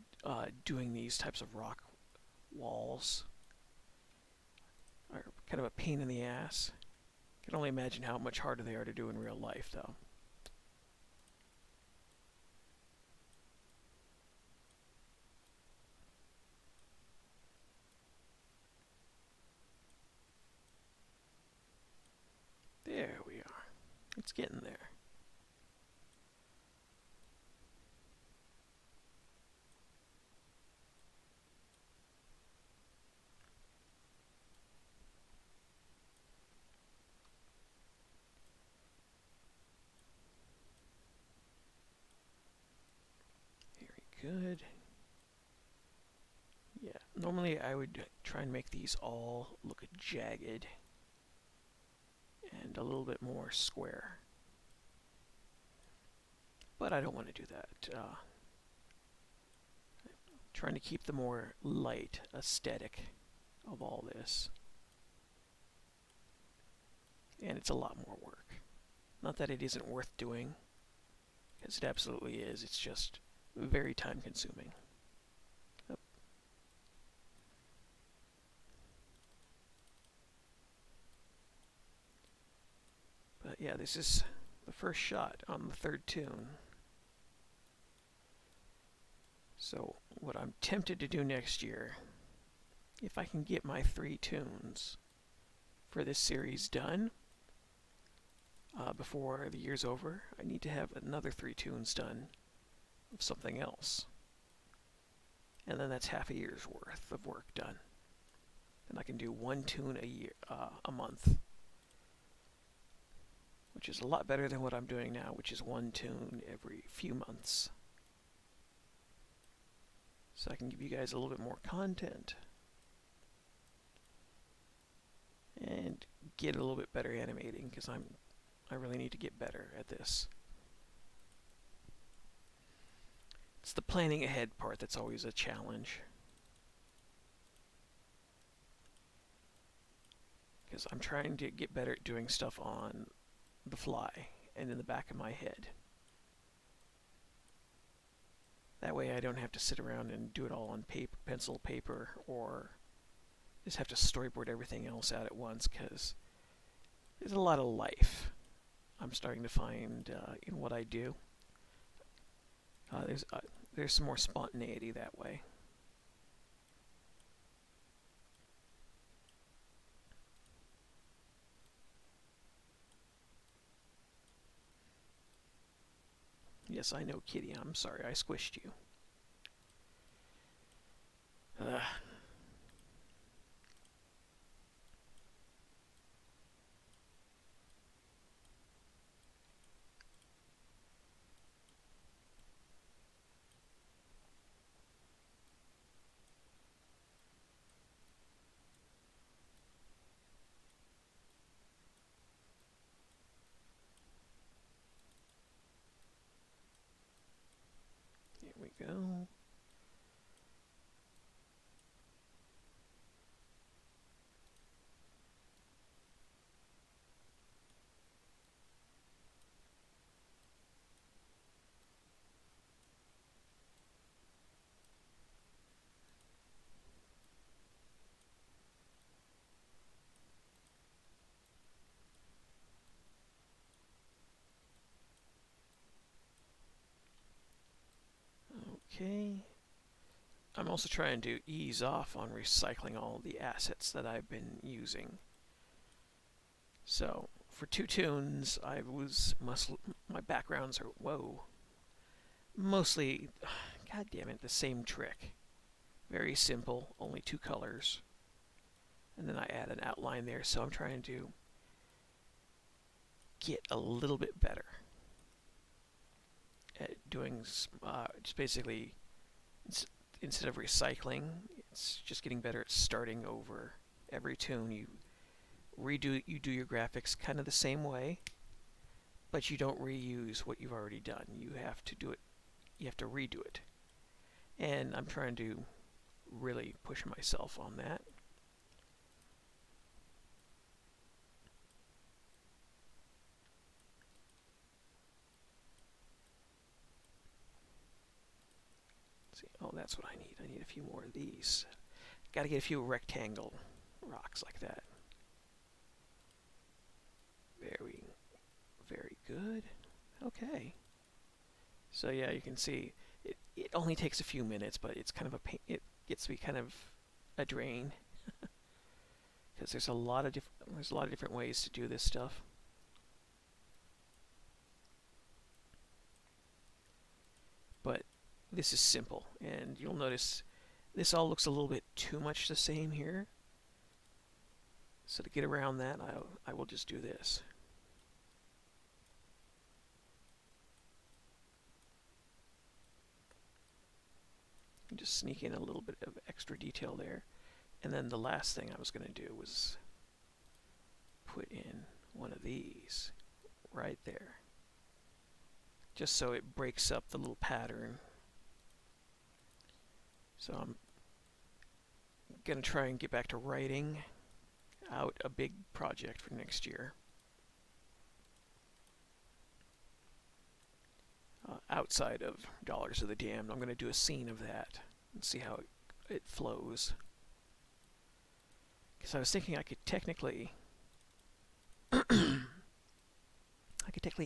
doing these types of rock walls are kind of a pain in the ass. I can only imagine how much harder they are to do in real life, though. There we are. It's getting there. Very good. Yeah, normally I would try and make these all look jagged and a little bit more square. But I don't want to do that. Trying to keep the more light aesthetic of all this. And it's a lot more work. Not that it isn't worth doing, because it absolutely is. It's just very time consuming. Yep. But yeah, this is the first shot on the third toon. So what I'm tempted to do next year, if I can get my 3 toons for this series done before the year's over, I need to have another 3 toons done of something else. And then that's half a year's worth of work done. And I can do 1 toon a year, a month, which is a lot better than what I'm doing now, which is 1 toon every few months. So I can give you guys a little bit more content and get a little bit better animating, because I really need to get better at this. It's the planning ahead part that's always a challenge, because I'm trying to get better at doing stuff on the fly and in the back of my head. That way I don't have to sit around and do it all on paper, pencil, paper, or just have to storyboard everything else out at once, because there's a lot of life I'm starting to find in what I do. There's some more spontaneity that way. Yes, I know, Kitty. I'm sorry I squished you. Here we go. Okay. I'm also trying to ease off on recycling all the assets that I've been using. So for two tunes, my backgrounds are, whoa, mostly, god damn it, the same trick. Very simple, only 2 colors. And then I add an outline there, so I'm trying to get a little bit better at doing, just basically, instead of recycling, it's just getting better at starting over. Every tune you do your graphics kind of the same way, but you don't reuse what you've already done. You have to do it, you have to redo it. And I'm trying to really push myself on that. Let's see, oh, that's what I need. I need a few more of these. Got to get a few rectangle rocks like that. Very good. Okay. So yeah, you can see it only takes a few minutes, but it's kind of a pain. It gets to be kind of a drain because there's a lot of different ways to do this stuff. But this is simple, and you'll notice this all looks a little bit too much the same here. So to get around that, I will just do this. Just sneak in a little bit of extra detail there. And then the last thing I was going to do was put in one of these right there. Just so it breaks up the little pattern. So I'm going to try and get back to writing out a big project for next year. Outside of Dollars of the Damned, I'm going to do a scene of that and see how it flows. Because I was thinking I could technically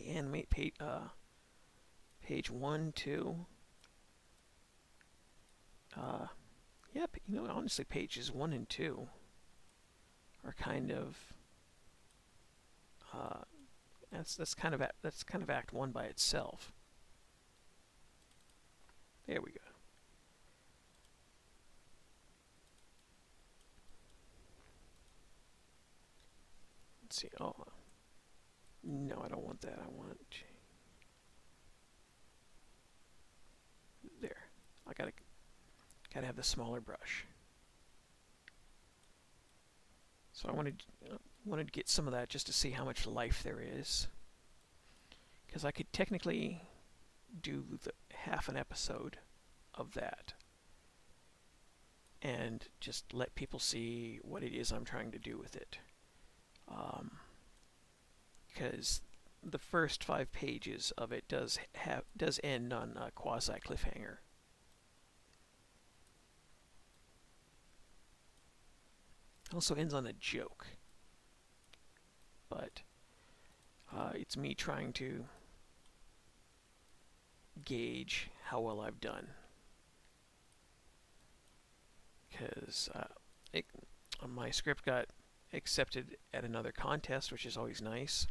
animate page 1, 2. Yep, you know, honestly, pages 1 and 2 are kind of that's kind of Act 1 by itself. There we go. Let's see. Oh, no, I don't want that. I want there. I gotta have the smaller brush. So I wanted to get some of that just to see how much life there is, because I could technically do half an episode of that and just let people see what it is I'm trying to do with it. Because the first 5 pages of it does end on a quasi cliffhanger. Also ends on a joke, but it's me trying to gauge how well I've done, because my script got accepted at another contest, which is always nice.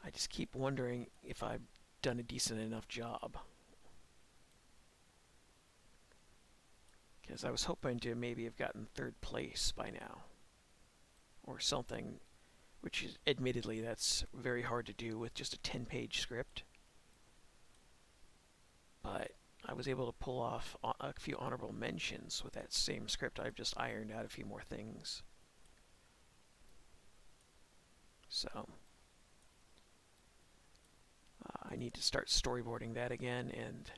I just keep wondering if I've done a decent enough job, because I was hoping to maybe have gotten 3rd place by now or something, which is admittedly that's very hard to do with just a 10-page script. But I was able to pull off a few honorable mentions with that same script. I've just ironed out a few more things. So I need to start storyboarding that again, and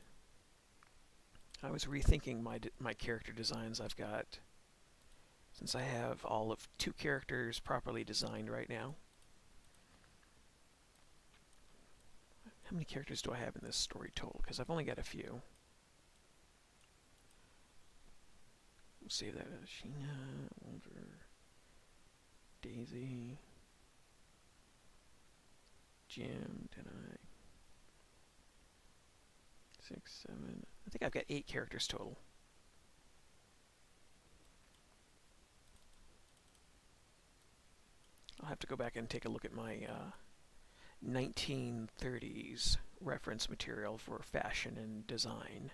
I was rethinking my character designs I've got, since I have all of 2 characters properly designed right now. How many characters do I have in this story total? Because I've only got a few. We'll save that. Sheena, Wolver, Daisy, Jim, Denai. 6, 7. I think I've got 8 characters total. I'll have to go back and take a look at my 1930s reference material for fashion and design.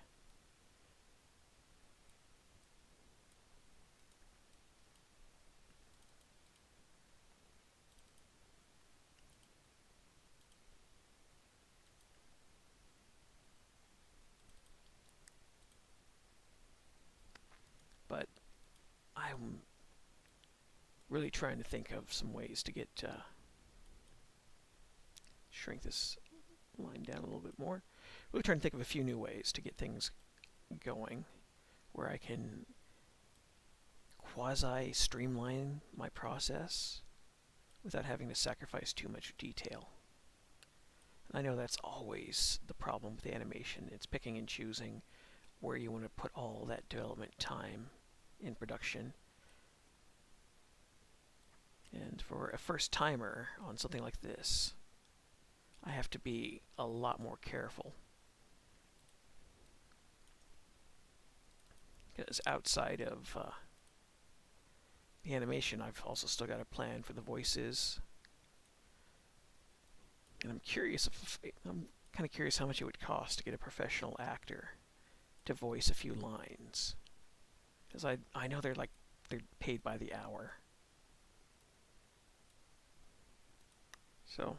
But I'm really trying to think of some ways to get shrink this line down a little bit more. Really trying to think of a few new ways to get things going where I can quasi streamline my process without having to sacrifice too much detail. And I know that's always the problem with animation. It's picking and choosing where you want to put all that development time in production. And for a first timer on something like this, I have to be a lot more careful. Because outside of the animation, I've also still got a plan for the voices. And I'm kind of curious how much it would cost to get a professional actor to voice a few lines. Because I know they're paid by the hour. So,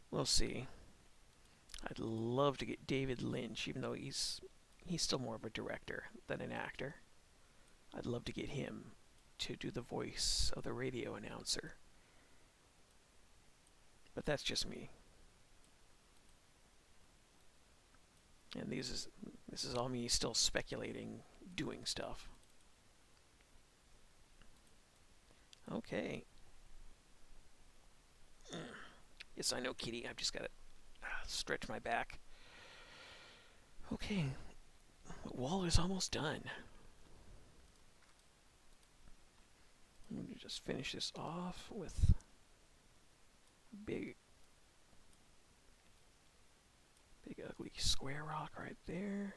we'll see. I'd love to get David Lynch, even though he's still more of a director than an actor. I'd love to get him to do the voice of the radio announcer. But that's just me. And this is all me still speculating, doing stuff. Okay. Yes, I know, Kitty. I've just got to stretch my back. Okay. The wall is almost done. I'm going to just finish this off with big ugly square rock right there.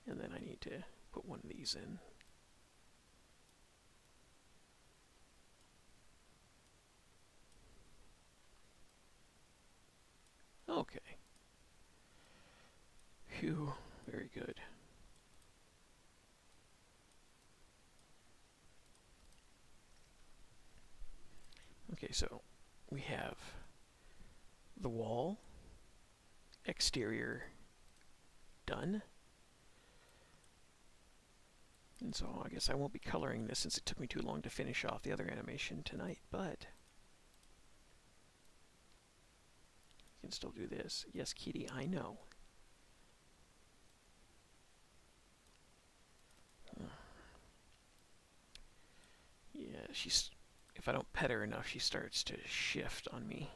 And then I need to put one of these in. Okay. Phew, very good. Okay, so we have the wall, exterior done. And so I guess I won't be coloring this since it took me too long to finish off the other animation tonight, but I can still do this. Yes, Kitty, I know. Yeah, if I don't pet her enough, she starts to shift on me.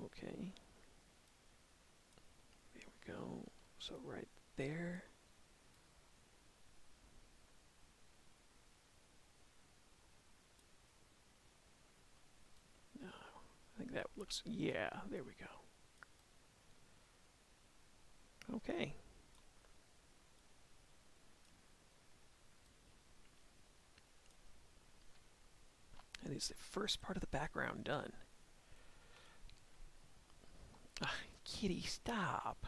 Okay. There we go. So right there. No, I think that looks, yeah, there we go. Okay. That is the first part of the background done. Kitty, stop.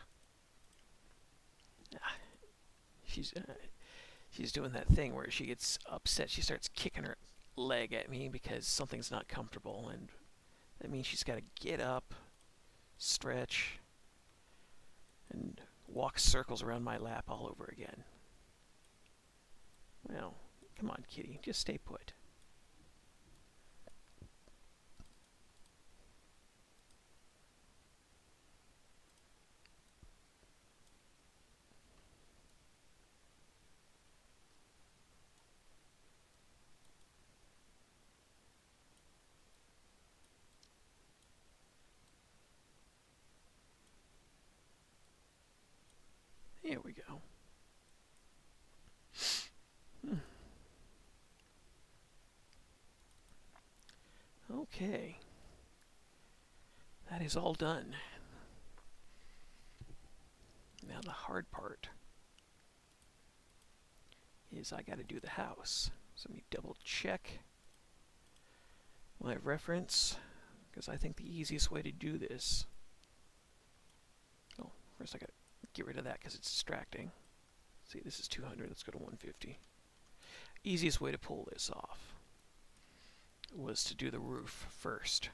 She's doing that thing where she gets upset. She starts kicking her leg at me because something's not comfortable, and that means she's got to get up, stretch, and walk circles around my lap all over again. Well, come on, Kitty, just stay put. Here we go. Okay. that is all done. Now the hard part is I got to do the house. So let me double check my reference, because I think the easiest way to do this... Oh, first I got to get rid of that because it's distracting. See, this is 200. Let's go to 150. Easiest way to pull this off was to do the roof first.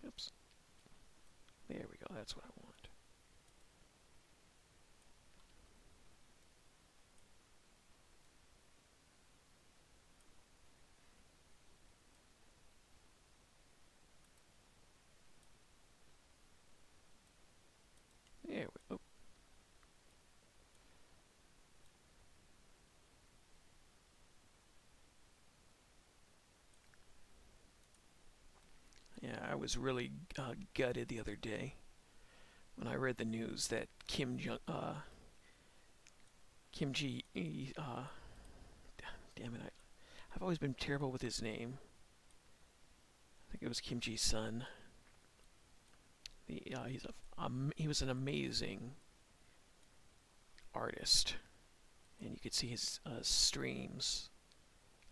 Oops. There we go. That's what I want. There we go. Yeah, I was really gutted the other day when I read the news that Kim Ji, damn it, I've always been terrible with his name. I think it was Kim Ji's son. He was an amazing artist, and you could see his streams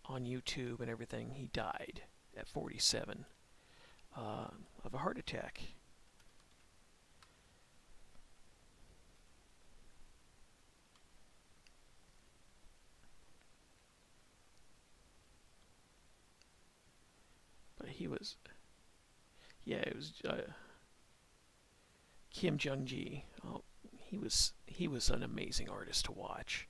on YouTube and everything. He died at 47 of a heart attack. But he was, yeah, it was Kim Jung-gi. Oh, he was an amazing artist to watch.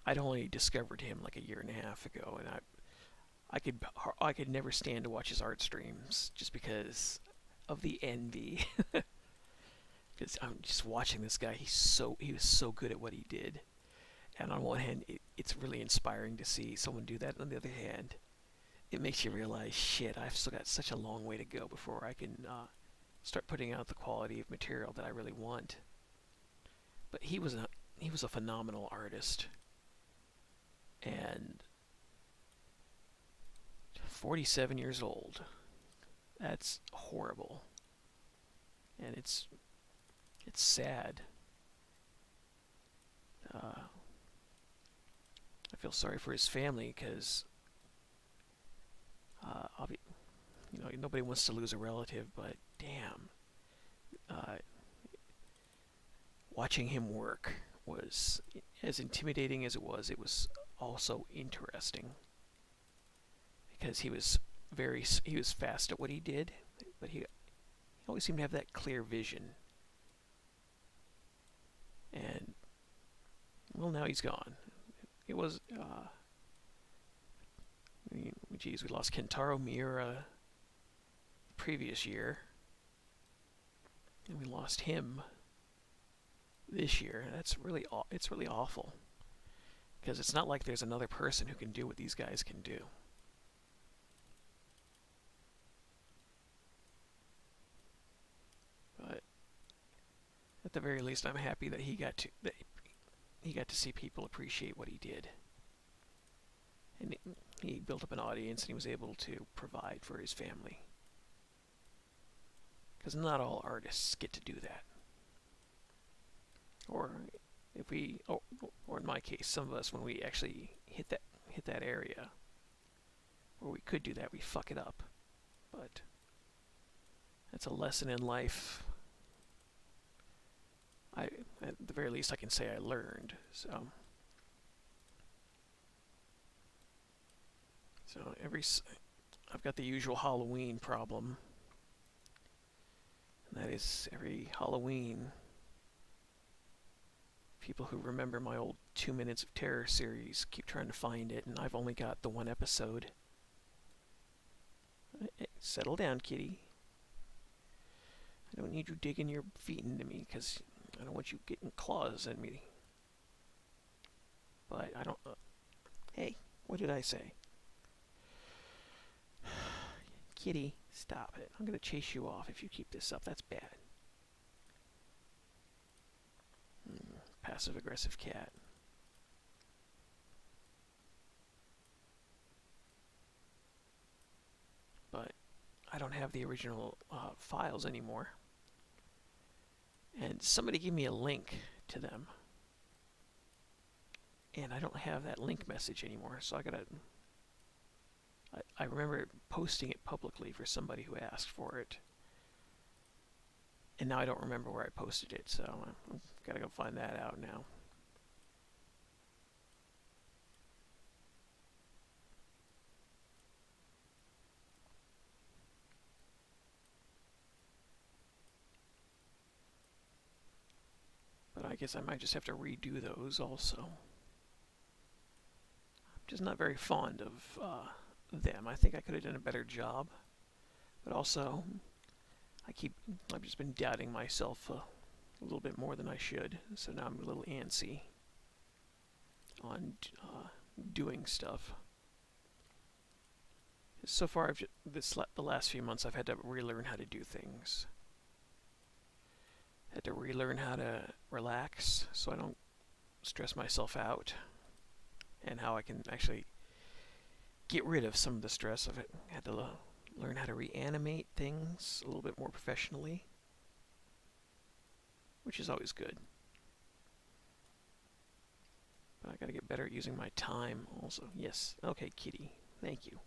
I'd only discovered him like a year and a half ago, and I could never stand to watch his art streams just because of the envy. Because I'm just watching this guy. He was so good at what he did, and on one hand, it's really inspiring to see someone do that. On the other hand, it makes you realize, shit, I've still got such a long way to go before I can start putting out the quality of material that I really want. But he was a phenomenal artist, and 47 years old. That's horrible, and it's sad. I feel sorry for his family because nobody wants to lose a relative, but damn, watching him work was as intimidating as it was also interesting, because he was fast at what he did, but he always seemed to have that clear vision. And well, now he's gone. It was geez, we lost Kentaro Miura the previous year, and we lost him this year. It's really awful, because it's not like there's another person who can do what these guys can do. But at the very least, I'm happy that he got to see people appreciate what he did, and he built up an audience, and he was able to provide for his family. Because not all artists get to do that. Or or in my case, some of us, when we actually hit that area where we could do that, we fuck it up. But that's a lesson in life. At the very least, I can say I learned. So I've got the usual Halloween problem. And that is, every Halloween, people who remember my old 2 Minutes of Terror series keep trying to find it, and I've only got the one episode. Hey, settle down, kitty. I don't need you digging your feet into me, because I don't want you getting claws at me. But I don't... hey, what did I say? Kitty, stop it. I'm going to chase you off if you keep this up. That's bad. Passive-aggressive cat. I don't have the original files anymore. And somebody gave me a link to them. And I don't have that link message anymore, so I remember posting it publicly for somebody who asked for it. And now I don't remember where I posted it, so I've got to go find that out now. But I guess I might just have to redo those also. I'm just not very fond of them. I think I could have done a better job. But also, I've just been doubting myself a little bit more than I should. So now I'm a little antsy on doing stuff. So far, the last few months, I've had to relearn how to do things. Had to relearn how to relax so I don't stress myself out, and how I can actually get rid of some of the stress of it. Had to learn how to reanimate things a little bit more professionally, which is always good. But I gotta get better at using my time also. Yes, okay, kitty, thank you.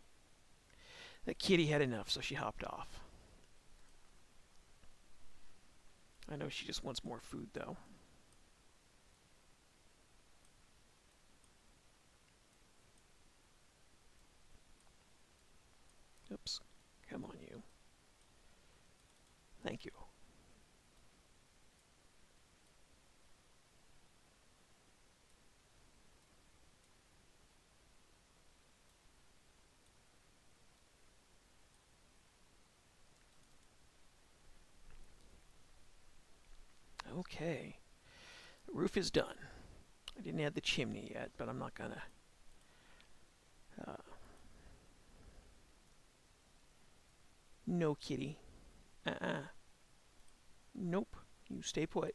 That kitty had enough, so she hopped off. I know she just wants more food, though. Oops. Come on, you. Thank you. Okay. The roof is done. I didn't add the chimney yet, but I'm not gonna. No, kitty. Nope. You stay put.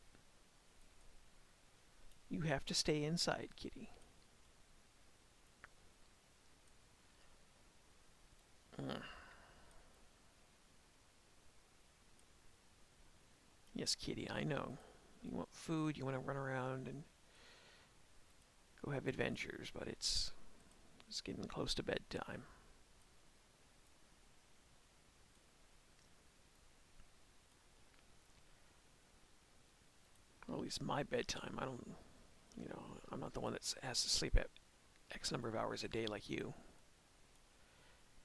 You have to stay inside, kitty. Yes, kitty, I know. You want food, you want to run around and go have adventures, but it's getting close to bedtime. Or at least my bedtime. I don't, I'm not the one that has to sleep at X number of hours a day like you.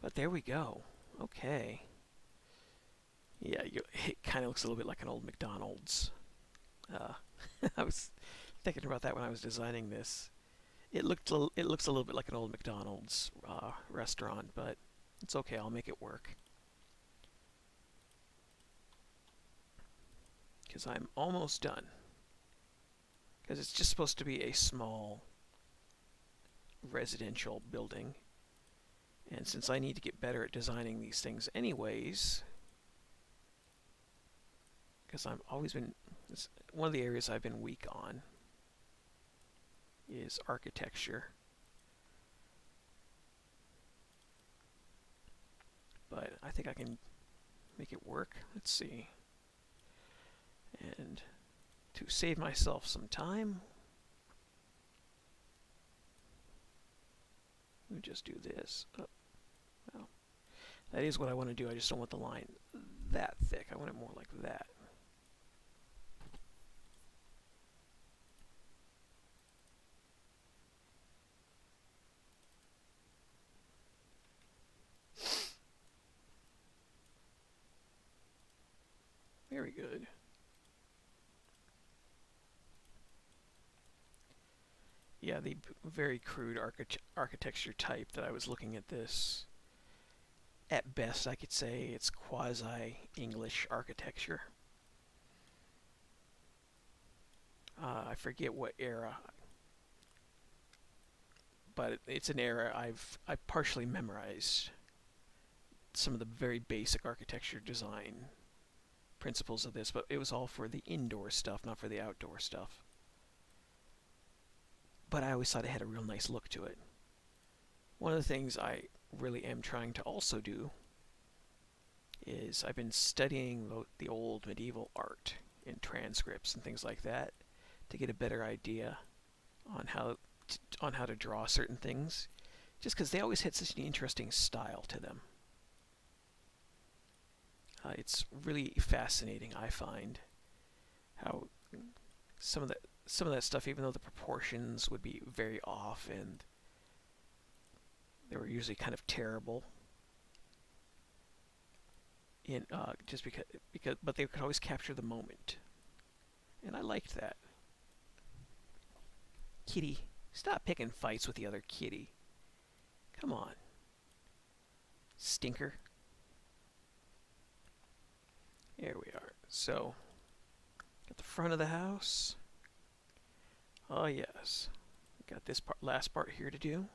But there we go. Okay. Yeah, it kind of looks a little bit like an old McDonald's. I was thinking about that when I was designing this. It looks a little bit like an old McDonald's restaurant, but it's okay. I'll make it work. Because I'm almost done. Because it's just supposed to be a small residential building. And since I need to get better at designing these things anyways, because I've always been, one of the areas I've been weak on is architecture. But I think I can make it work. Let's see. And to save myself some time, we just do this. Well, that is what I want to do. I just don't want the line that thick. I want it more like that. Very good. Yeah, the very crude architecture type that I was looking at this. At best, I could say it's quasi-English architecture. I forget what era, but it's an era I've partially memorized some of the very basic architecture design principles of this, but it was all for the indoor stuff, not for the outdoor stuff. But I always thought it had a real nice look to it. One of the things I really am trying to also do is I've been studying the old medieval art in transcripts and things like that to get a better idea on how to draw certain things, just because they always had such an interesting style to them. It's really fascinating, I find, how some of that stuff, even though the proportions would be very off and they were usually kind of terrible, in just because but they could always capture the moment, and I liked that. Kitty, stop picking fights with the other kitty. Come on, stinker. There we are. So, at the front of the house. Oh yes, got this last part here to do.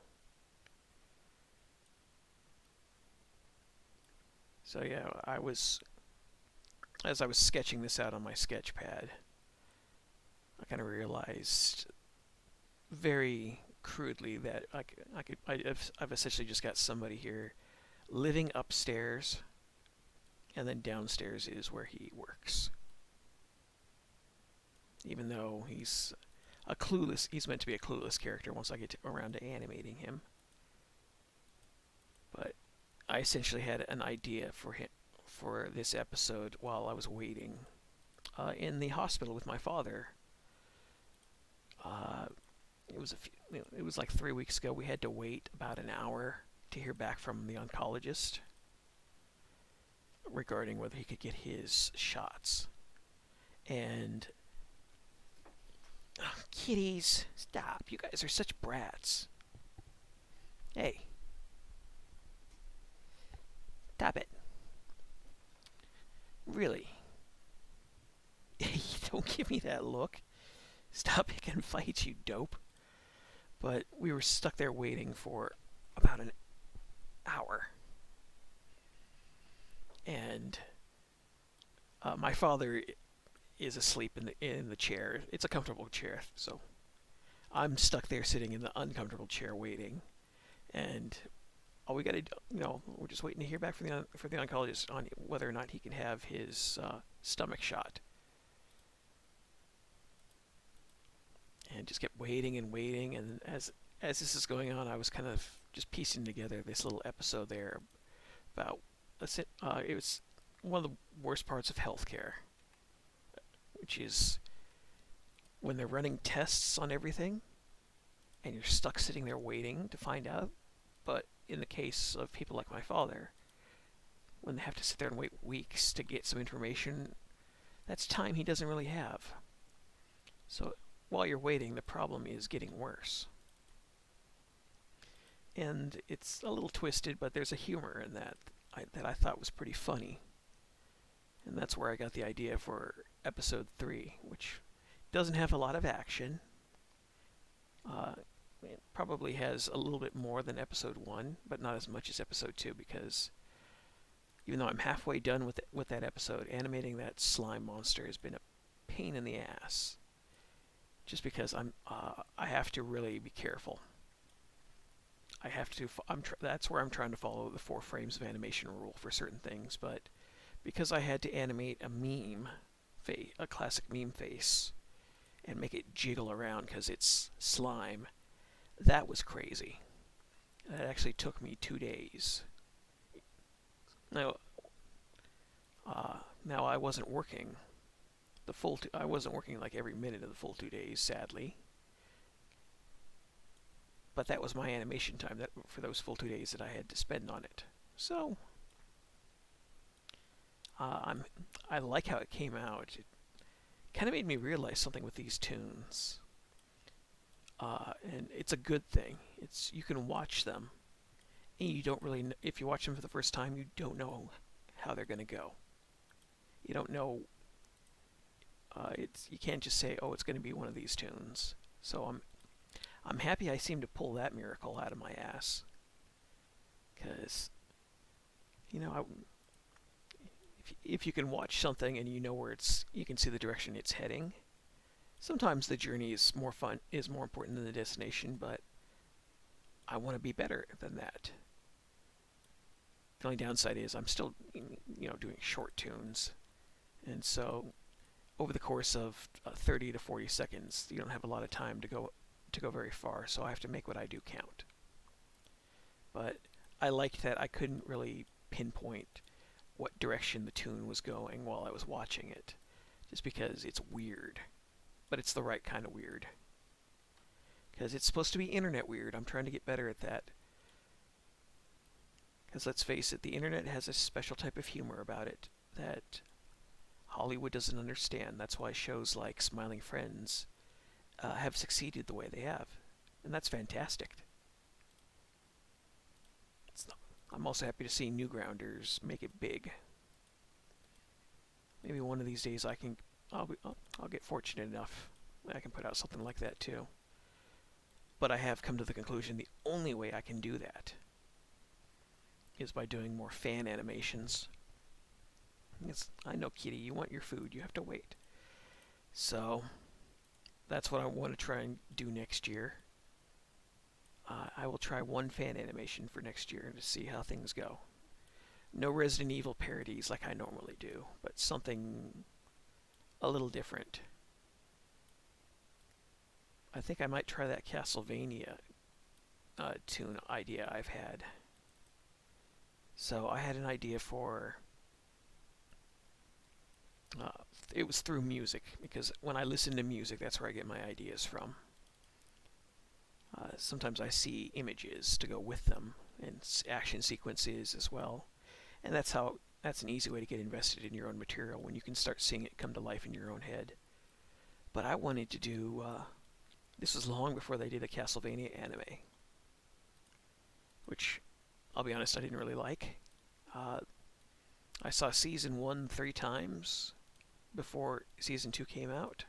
So yeah, as I was sketching this out on my sketch pad, I kind of realized very crudely that I've essentially just got somebody here living upstairs, and then downstairs is where he works. Even though he's meant to be a clueless character once I get around to animating him. But I essentially had an idea for this episode while I was waiting in the hospital with my father. It was like 3 weeks ago. We had to wait about an hour to hear back from the oncologist regarding whether he could get his shots. And kitties, stop. You guys are such brats. Hey. Stop it. Really. Don't give me that look. Stop picking fights, you dope. But we were stuck there waiting for about an hour. And my father is asleep in the chair. It's a comfortable chair, so I'm stuck there sitting in the uncomfortable chair waiting. And all we got to do, we're just waiting to hear back from the oncologist on whether or not he can have his stomach shot. And just kept waiting and waiting, and as this is going on, I was kind of just piecing together this little episode there about it was one of the worst parts of healthcare, which is when they're running tests on everything, and you're stuck sitting there waiting to find out. But in the case of people like my father, when they have to sit there and wait weeks to get some information, that's time he doesn't really have. So while you're waiting, the problem is getting worse. And it's a little twisted, but there's a humor in that I thought was pretty funny. And that's where I got the idea for episode 3, which doesn't have a lot of action. It probably has a little bit more than episode 1, but not as much as episode 2, because even though I'm halfway done with that episode, animating that slime monster has been a pain in the ass. Just because I have to really be careful. That's where I'm trying to follow the 4 frames of animation rule for certain things, but because I had to animate a meme face, a classic meme face, and make it jiggle around because it's slime, that was crazy. That actually took me 2 days. Now I wasn't working I wasn't working like every minute of the full 2 days, sadly. But that was my animation time for those full 2 days that I had to spend on it. So I like how it came out. It kind of made me realize something with these tunes. And it's a good thing. You can watch them, and you don't really if you watch them for the first time, you don't know how they're going to go. You don't know. You can't just say, "Oh, it's going to be one of these tunes." So I'm happy I seem to pull that miracle out of my ass. Because, if you can watch something and you know where you can see the direction it's heading. Sometimes the journey is more important than the destination, but I want to be better than that. The only downside is I'm still, doing short tunes, and so over the course of 30 to 40 seconds, you don't have a lot of time to go very far. So I have to make what I do count. But I liked that I couldn't really pinpoint what direction the tune was going while I was watching it, just because it's weird, but it's the right kind of weird. Because it's supposed to be internet weird. I'm trying to get better at that. Because let's face it, the internet has a special type of humor about it that Hollywood doesn't understand. That's why shows like Smiling Friends have succeeded the way they have. And that's fantastic. I'm also happy to see Newgrounders make it big. Maybe one of these days I'll get fortunate enough that I can put out something like that too. But I have come to the conclusion the only way I can do that is by doing more fan animations. I know, Kitty, you want your food. You have to wait. So that's what I want to try and do next year. I will try one fan animation for next year to see how things go. No Resident Evil parodies like I normally do, but something a little different. I think I might try that Castlevania tune idea I've had. So I had an idea for... it was through music, because when I listen to music, that's where I get my ideas from. Sometimes I see images to go with them, and action sequences as well. And that's an easy way to get invested in your own material, when you can start seeing it come to life in your own head. But I wanted to do... this was long before they did a Castlevania anime, which, I'll be honest, I didn't really like. I saw Season 1 3 times before Season 2 came out.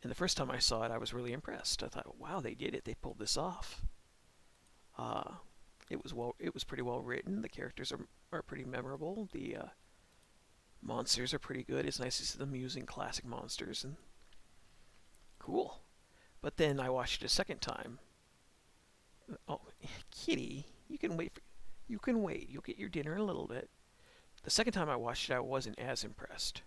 And the first time I saw it, I was really impressed. I thought, wow, they did it. They pulled this off. It was pretty well written. The characters are pretty memorable. The monsters are pretty good. It's nice to see them using classic monsters, and cool. But then I watched it a second time. Oh, Kitty, you can wait. You can wait. You'll get your dinner in a little bit. The second time I watched it, I wasn't as impressed.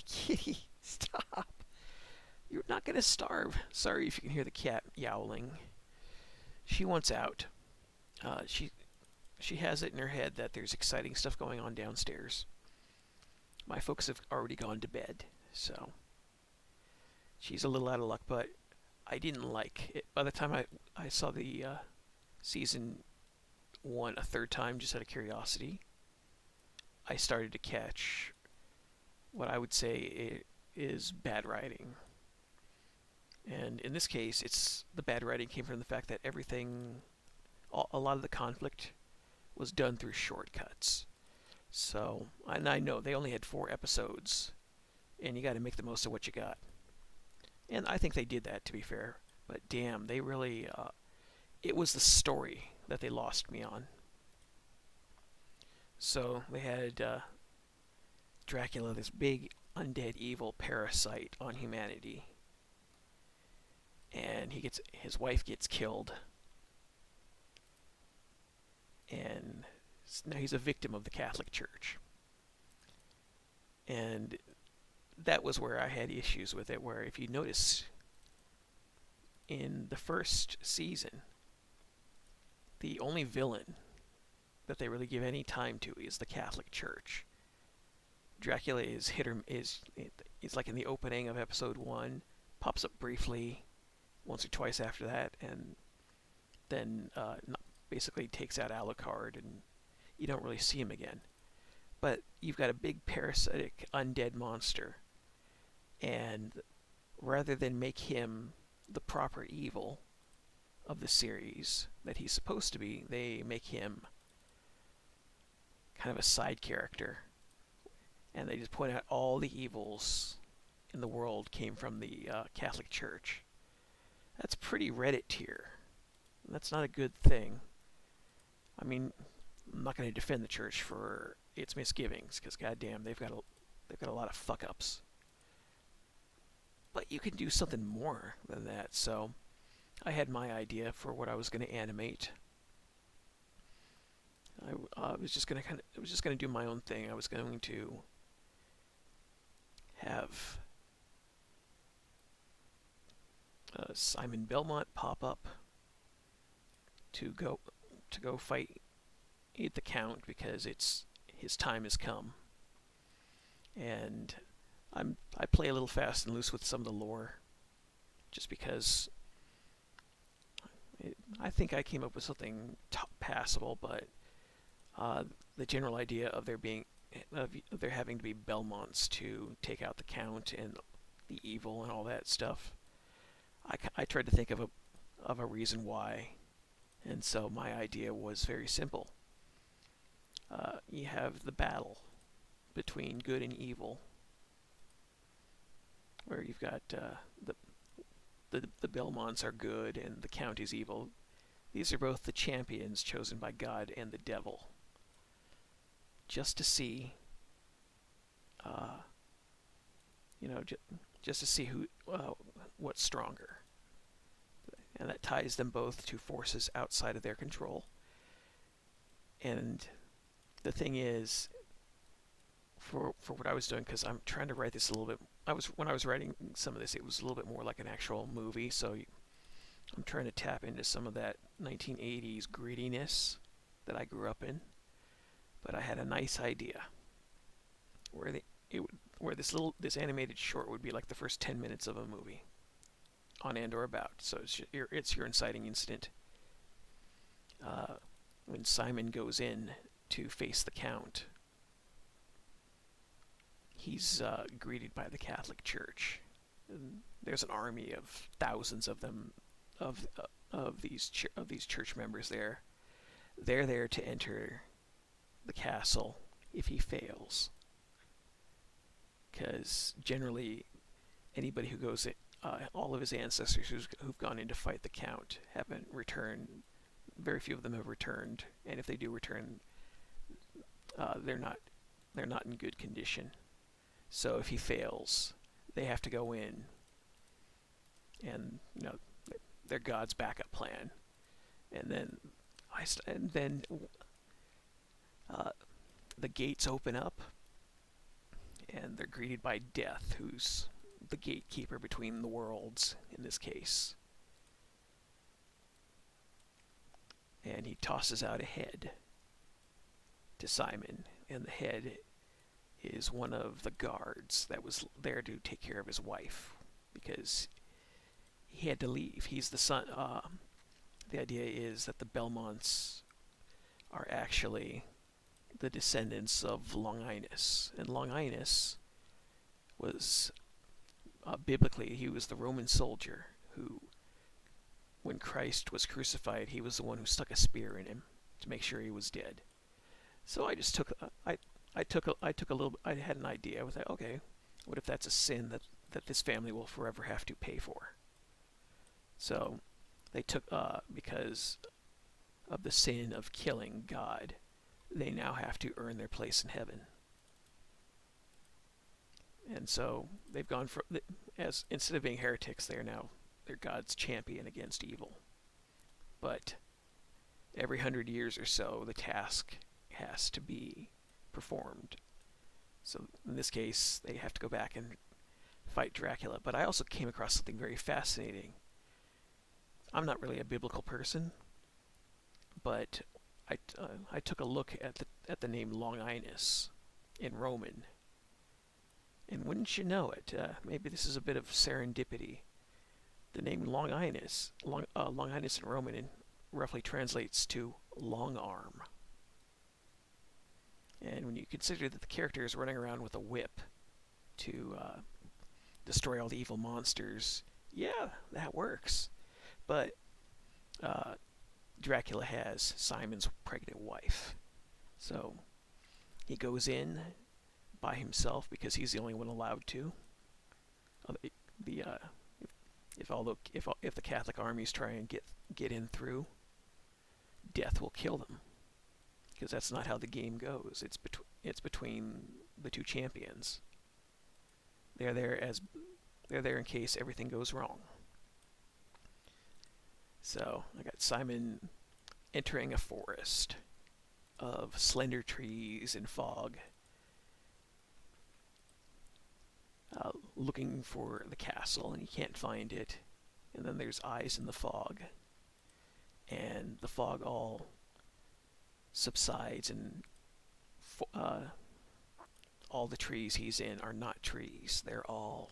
Kitty, stop. You're not going to starve. Sorry if you can hear the cat yowling. She wants out. She has it in her head that there's exciting stuff going on downstairs. My folks have already gone to bed, so she's a little out of luck, but I didn't like it. By the time I saw the Season 1 a third time, just out of curiosity, I started to catch what I would say is bad writing. And in this case, the bad writing came from the fact that a lot of the conflict was done through shortcuts. So, and I know they only had 4 episodes, and you got to make the most of what you got. And I think they did that, to be fair. But damn, they really... it was the story that they lost me on. So, they had Dracula, this big undead evil parasite on humanity. And his wife gets killed. And now he's a victim of the Catholic Church. And that was where I had issues with it, where if you notice in the first season, the only villain that they really give any time to is the Catholic Church. Dracula is like in the opening of episode 1, pops up briefly once or twice after that, and then basically takes out Alucard, and you don't really see him again. But you've got a big parasitic undead monster, and rather than make him the proper evil of the series that he's supposed to be, they make him kind of a side character. And they just point out all the evils in the world came from the Catholic Church. That's pretty Reddit tier. That's not a good thing. I mean, I'm not going to defend the church for its misgivings, because goddamn, they've got a lot of fuck ups. But you can do something more than that. So I had my idea for what I was going to animate, I was just gonna do my own thing. I was going to have Simon Belmont pop up to go fight the Count because his time has come. And I play a little fast and loose with some of the lore, just because I think I came up with something passable, but the general idea of there having to be Belmonts to take out the Count and the evil and all that stuff, I tried to think of a reason why, and so my idea was very simple. You have the battle between good and evil, where you've got the Belmonts are good and the Count is evil. These are both the champions chosen by God and the devil, just to see, just to see what's stronger, and that ties them both to forces outside of their control. And the thing is, for what I was doing, because I'm trying to write this a little bit, when I was writing some of this, it was a little bit more like an actual movie, so I'm trying to tap into some of that 1980s grittiness that I grew up in. But I had a nice idea where this animated short would be like the first 10 minutes of a movie, on and or about. So it's your inciting incident. When Simon goes in to face the Count, he's greeted by the Catholic Church. And there's an army of thousands of them, of these church members there. They're there to enter the castle if he fails, because generally anybody who goes in, all of his ancestors who've gone in to fight the Count haven't returned. Very few of them have returned, and if they do return, they're not in good condition. So if he fails, they have to go in, and they're God's backup plan. And then the gates open up, and they're greeted by Death, who's the gatekeeper between the worlds in this case. And he tosses out a head to Simon, and the head is one of the guards that was there to take care of his wife, because he had to leave. He's the son. The idea is that the Belmonts are actually the descendants of Longinus, and Longinus was biblically, he was the Roman soldier who, when Christ was crucified, he was the one who stuck a spear in him to make sure he was dead. So I just took a little. I had an idea. I was like, okay, what if that's a sin that this family will forever have to pay for? So they took, because of the sin of killing God, they now have to earn their place in heaven. And so they've gone from, as instead of being heretics, they're God's champion against evil. But every 100 years or so, the task has to be performed. So in this case, they have to go back and fight Dracula. But I also came across something very fascinating. I'm not really a biblical person, but I took a look at the name Longinus in Roman. And wouldn't you know it, maybe this is a bit of serendipity. The name Longinus in Roman roughly translates to long arm. And when you consider that the character is running around with a whip to destroy all the evil monsters, yeah, that works. But Dracula has Simon's pregnant wife. So he goes in by himself because he's the only one allowed to. If the Catholic armies try and get in through, Death will kill them, because that's not how the game goes. It's between the two champions. They're there in case everything goes wrong. So I got Simon entering a forest of slender trees and fog, looking for the castle, and you can't find it. And then there's eyes in the fog, and the fog all subsides, and all the trees he's in are not trees. They're all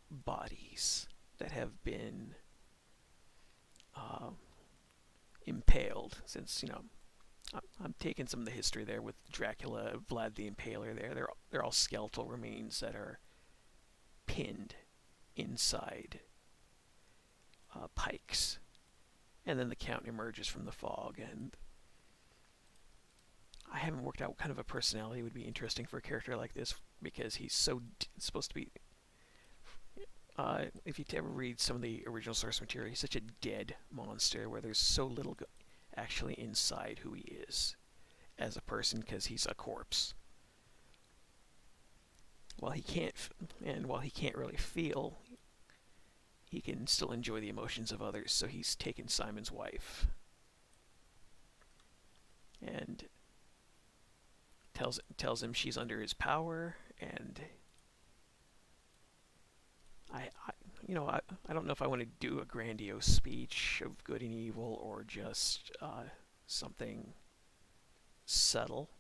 bodies that have been impaled. Since, you know, I'm taking some of the history there with Dracula, Vlad the Impaler there. They're all skeletal remains that are pinned inside pikes. And then the Count emerges from the fog, and I haven't worked out what kind of a personality would be interesting for a character like this, because he's so supposed to be... if you ever read some of the original source material, he's such a dead monster, where there's so little actually inside who he is as a person, because he's a corpse. While he can't really feel, he can still enjoy the emotions of others. So he's taken Simon's wife and tells him she's under his power, and I don't know if I want to do a grandiose speech of good and evil, or just something subtle.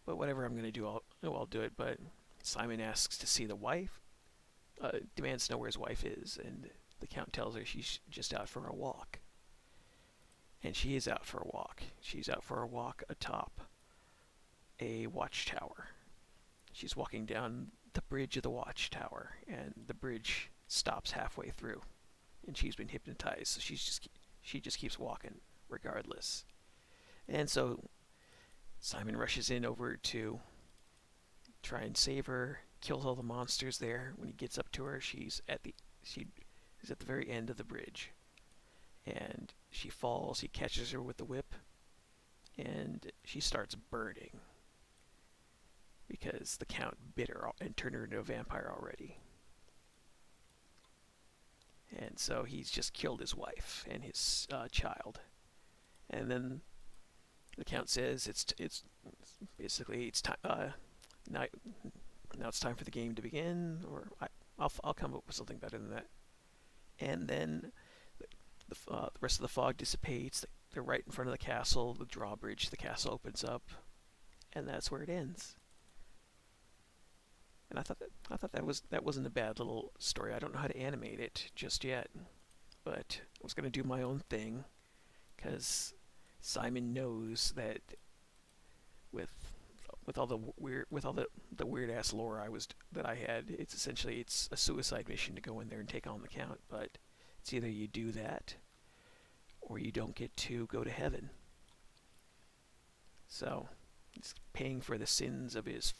But whatever I'm going to do, I'll do it. But Simon asks to see the wife, demands to know where his wife is, and the Count tells her she's just out for a walk. And she is out for a walk. She's out for a walk atop a watchtower. She's walking down the bridge of the watchtower, and the bridge stops halfway through, and she's been hypnotized, so she just keeps walking regardless. And so Simon rushes in over to try and save her, kills all the monsters there. When he gets up to her, she's at the very end of the bridge, and she falls. He catches her with the whip, and she starts burning, because the Count bit her and turned her into a vampire already. And so he's just killed his wife and his child. And then the Count says it's basically time. Now it's time for the game to begin, or I'll come up with something better than that. And then the rest of the fog dissipates. They're right in front of the castle, the drawbridge. The castle opens up, and that's where it ends. And I thought that wasn't a bad little story. I don't know how to animate it just yet, but I was gonna do my own thing, because Simon knows that with all the weird ass lore that I had, it's a suicide mission to go in there and take on the Count. But it's either you do that, or you don't get to go to heaven. So he's paying for the sins of his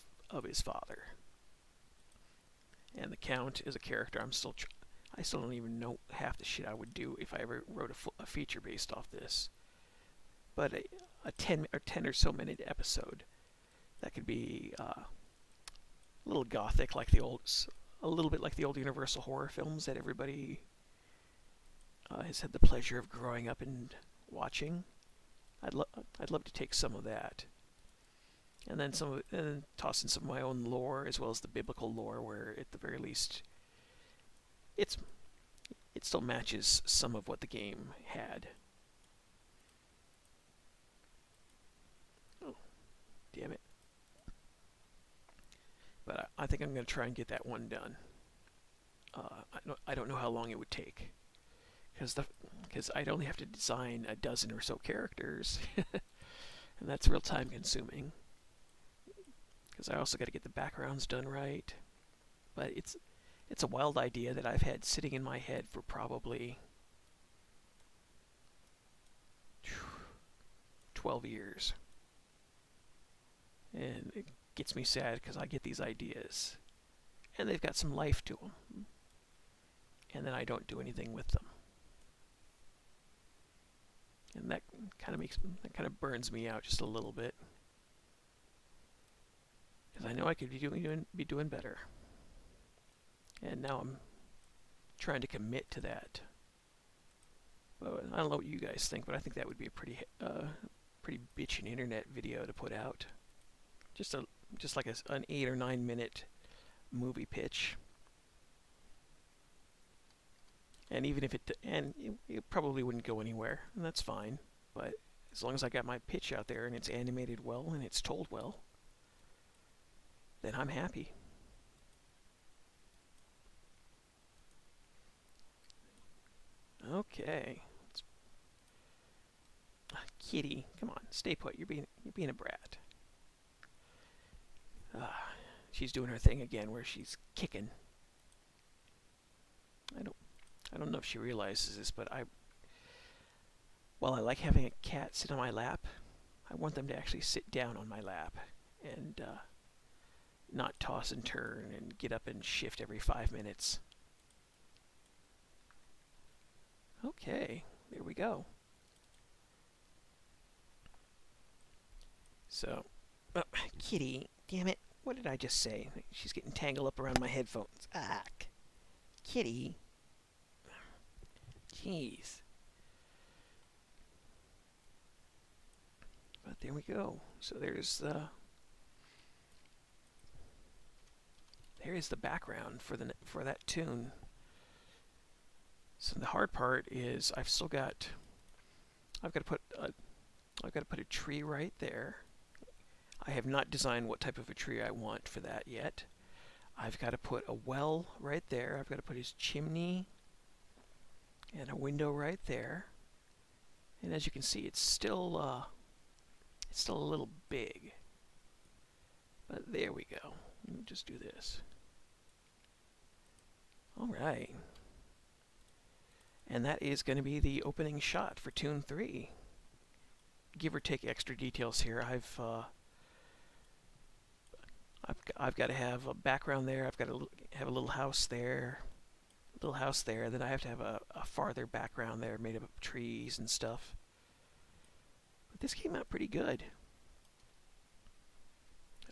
father. And the Count is a character I still don't even know half the shit I would do if I ever wrote a feature based off this. But a 10 or so minute episode that could be a little gothic, a little bit like the old Universal horror films that everybody has had the pleasure of growing up and watching. I'd love to take some of that, and then toss in some of my own lore, as well as the biblical lore, where at the very least it still matches some of what the game had. Oh, damn it. But I think I'm going to try and get that one done. I don't know how long it would take, because I'd only have to design a dozen or so characters, and that's real time consuming. Because I also got to get the backgrounds done right. But it's a wild idea that I've had sitting in my head for probably 12 years. And it gets me sad, because I get these ideas, and they've got some life to them, and then I don't do anything with them. And that kind of burns me out just a little bit, because I know I could be doing better. And now I'm trying to commit to that. Well, I don't know what you guys think, but I think that would be a pretty bitchin' internet video to put out. Just like an 8 or 9 minute movie pitch. And even if it probably wouldn't go anywhere, and that's fine. But as long as I got my pitch out there and it's animated well and it's told well, then I'm happy. Okay. Kitty, come on, stay put. You're being a brat. She's doing her thing again, where she's kicking. I don't know if she realizes this, but while I like having a cat sit on my lap, I want them to actually sit down on my lap and not toss and turn and get up and shift every 5 minutes. Okay, there we go. So, Kitty, damn it, what did I just say? She's getting tangled up around my headphones. Ah, Kitty. Jeez. But there we go. So there's the background for that tune. So the hard part is I've got to put a tree right there. I have not designed what type of a tree I want for that yet. I've got to put a well right there. I've got to put his chimney and a window right there. And as you can see, it's still a little big. But there we go. Let me just do this. All right. And that is going to be the opening shot for Tune 3. Give or take extra details here. I've got to have a background there. I've got to have a little house there. Then I have to have a farther background there made up of trees and stuff. But this came out pretty good.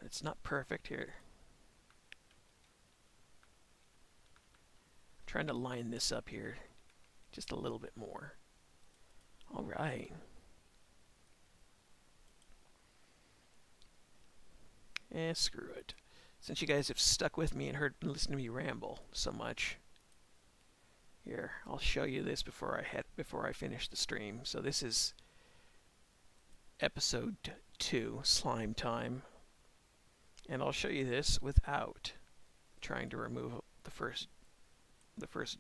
It's not perfect here. I'm trying to line this up here just a little bit more. All right. Screw it. Since you guys have stuck with me and listened to me ramble so much, here, I'll show you this before I finish the stream. So this is episode 2, Slime Time, and I'll show you this without trying to remove the first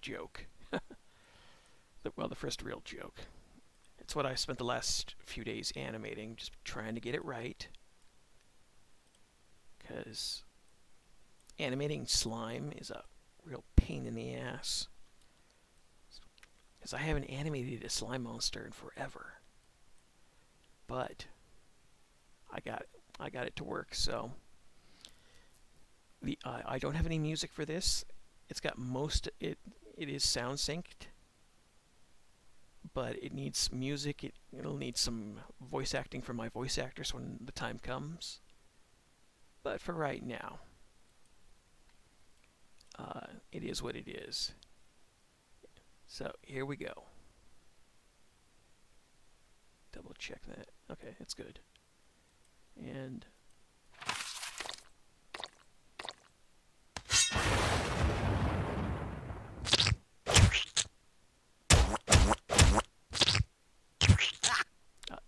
joke. The first real joke. It's what I spent the last few days animating, just trying to get it right. Because animating slime is a real pain in the ass. Because I haven't animated a slime monster in forever. But I got it to work. So I don't have any music for this. It's got it is sound synced, but it needs music. It'll need some voice acting from my voice actors when the time comes. But for right now, it is what it is. So here we go. Double check that. Okay, it's good. And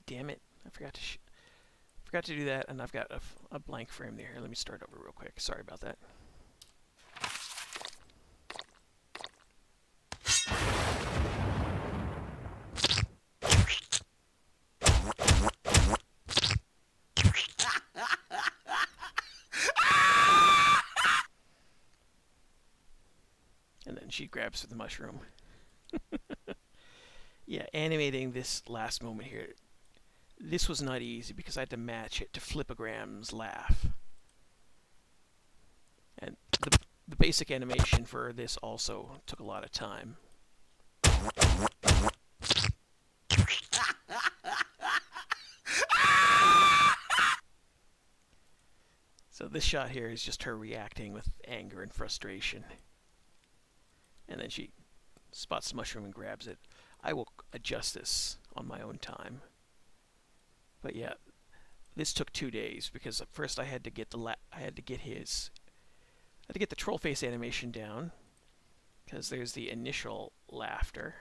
damn it! I forgot to do that, and I've got a blank frame there. Let me start over real quick. Sorry about that. And then she grabs for the mushroom. Yeah, animating this last moment here. This was not easy because I had to match it to Flipogram's laugh. And the basic animation for this also took a lot of time. So this shot here is just her reacting with anger and frustration. And then she spots the mushroom and grabs it. I will adjust this on my own time. But yeah, this took 2 days because at first I had to get the troll face animation down because there's the initial laughter.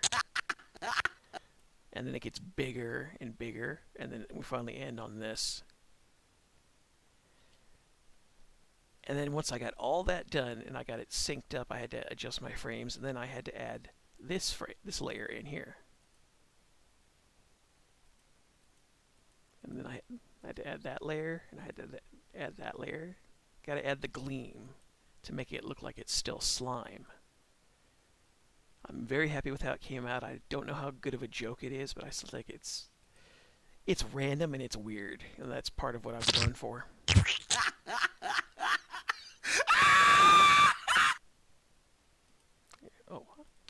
And then it gets bigger and bigger, and then we finally end on this. And then once I got all that done and I got it synced up, I had to adjust my frames, and then I had to add this layer in here. And then I had to add that layer, and I had to add that layer. Got to add the gleam to make it look like it's still slime. I'm very happy with how it came out. I don't know how good of a joke it is, but I still think it's random and it's weird, and that's part of what I was going for. Oh,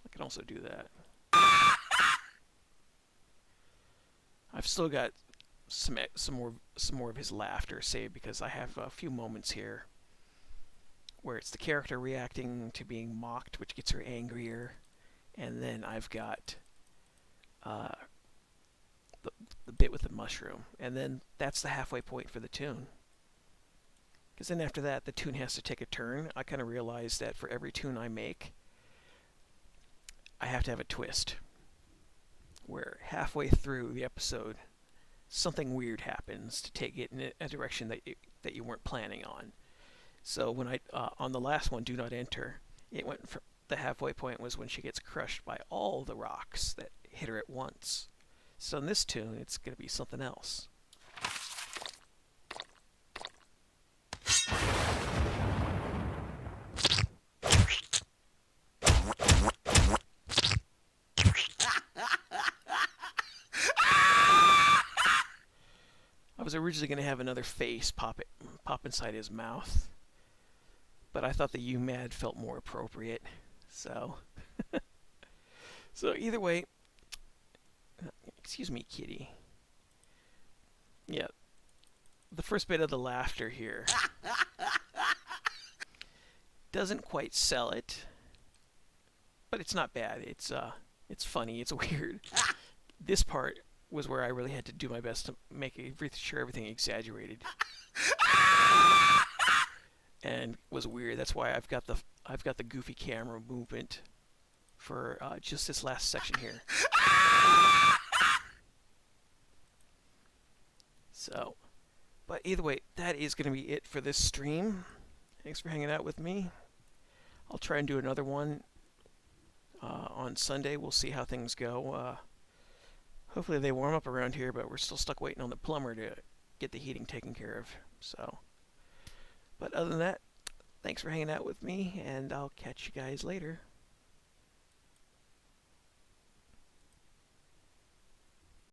I can also do that. I've still got some more of his laughter saved because I have a few moments here where it's the character reacting to being mocked, which gets her angrier. And then I've got the bit with the mushroom. And then that's the halfway point for the tune. Because then after that, the tune has to take a turn. I kind of realized that for every tune I make, I have to have a twist. Where halfway through the episode, something weird happens to take it in a direction that you weren't planning on. So when I on the last one, Do Not Enter, it went from the halfway point was when she gets crushed by all the rocks that hit her at once. So in this tune, it's going to be something else. I was originally going to have another face pop inside his mouth, but I thought the UMAD felt more appropriate. So, either way, excuse me, kitty. Yeah, the first bit of the laughter here doesn't quite sell it, but it's not bad. It's funny. It's weird. This part was where I really had to do my best to make sure everything exaggerated. And was weird. That's why I've got the goofy camera movement for just this last section here. So, but either way, that is going to be it for this stream. Thanks for hanging out with me. I'll try and do another one on Sunday. We'll see how things go. Hopefully they warm up around here, but we're still stuck waiting on the plumber to get the heating taken care of. So. But other than that, thanks for hanging out with me, and I'll catch you guys later.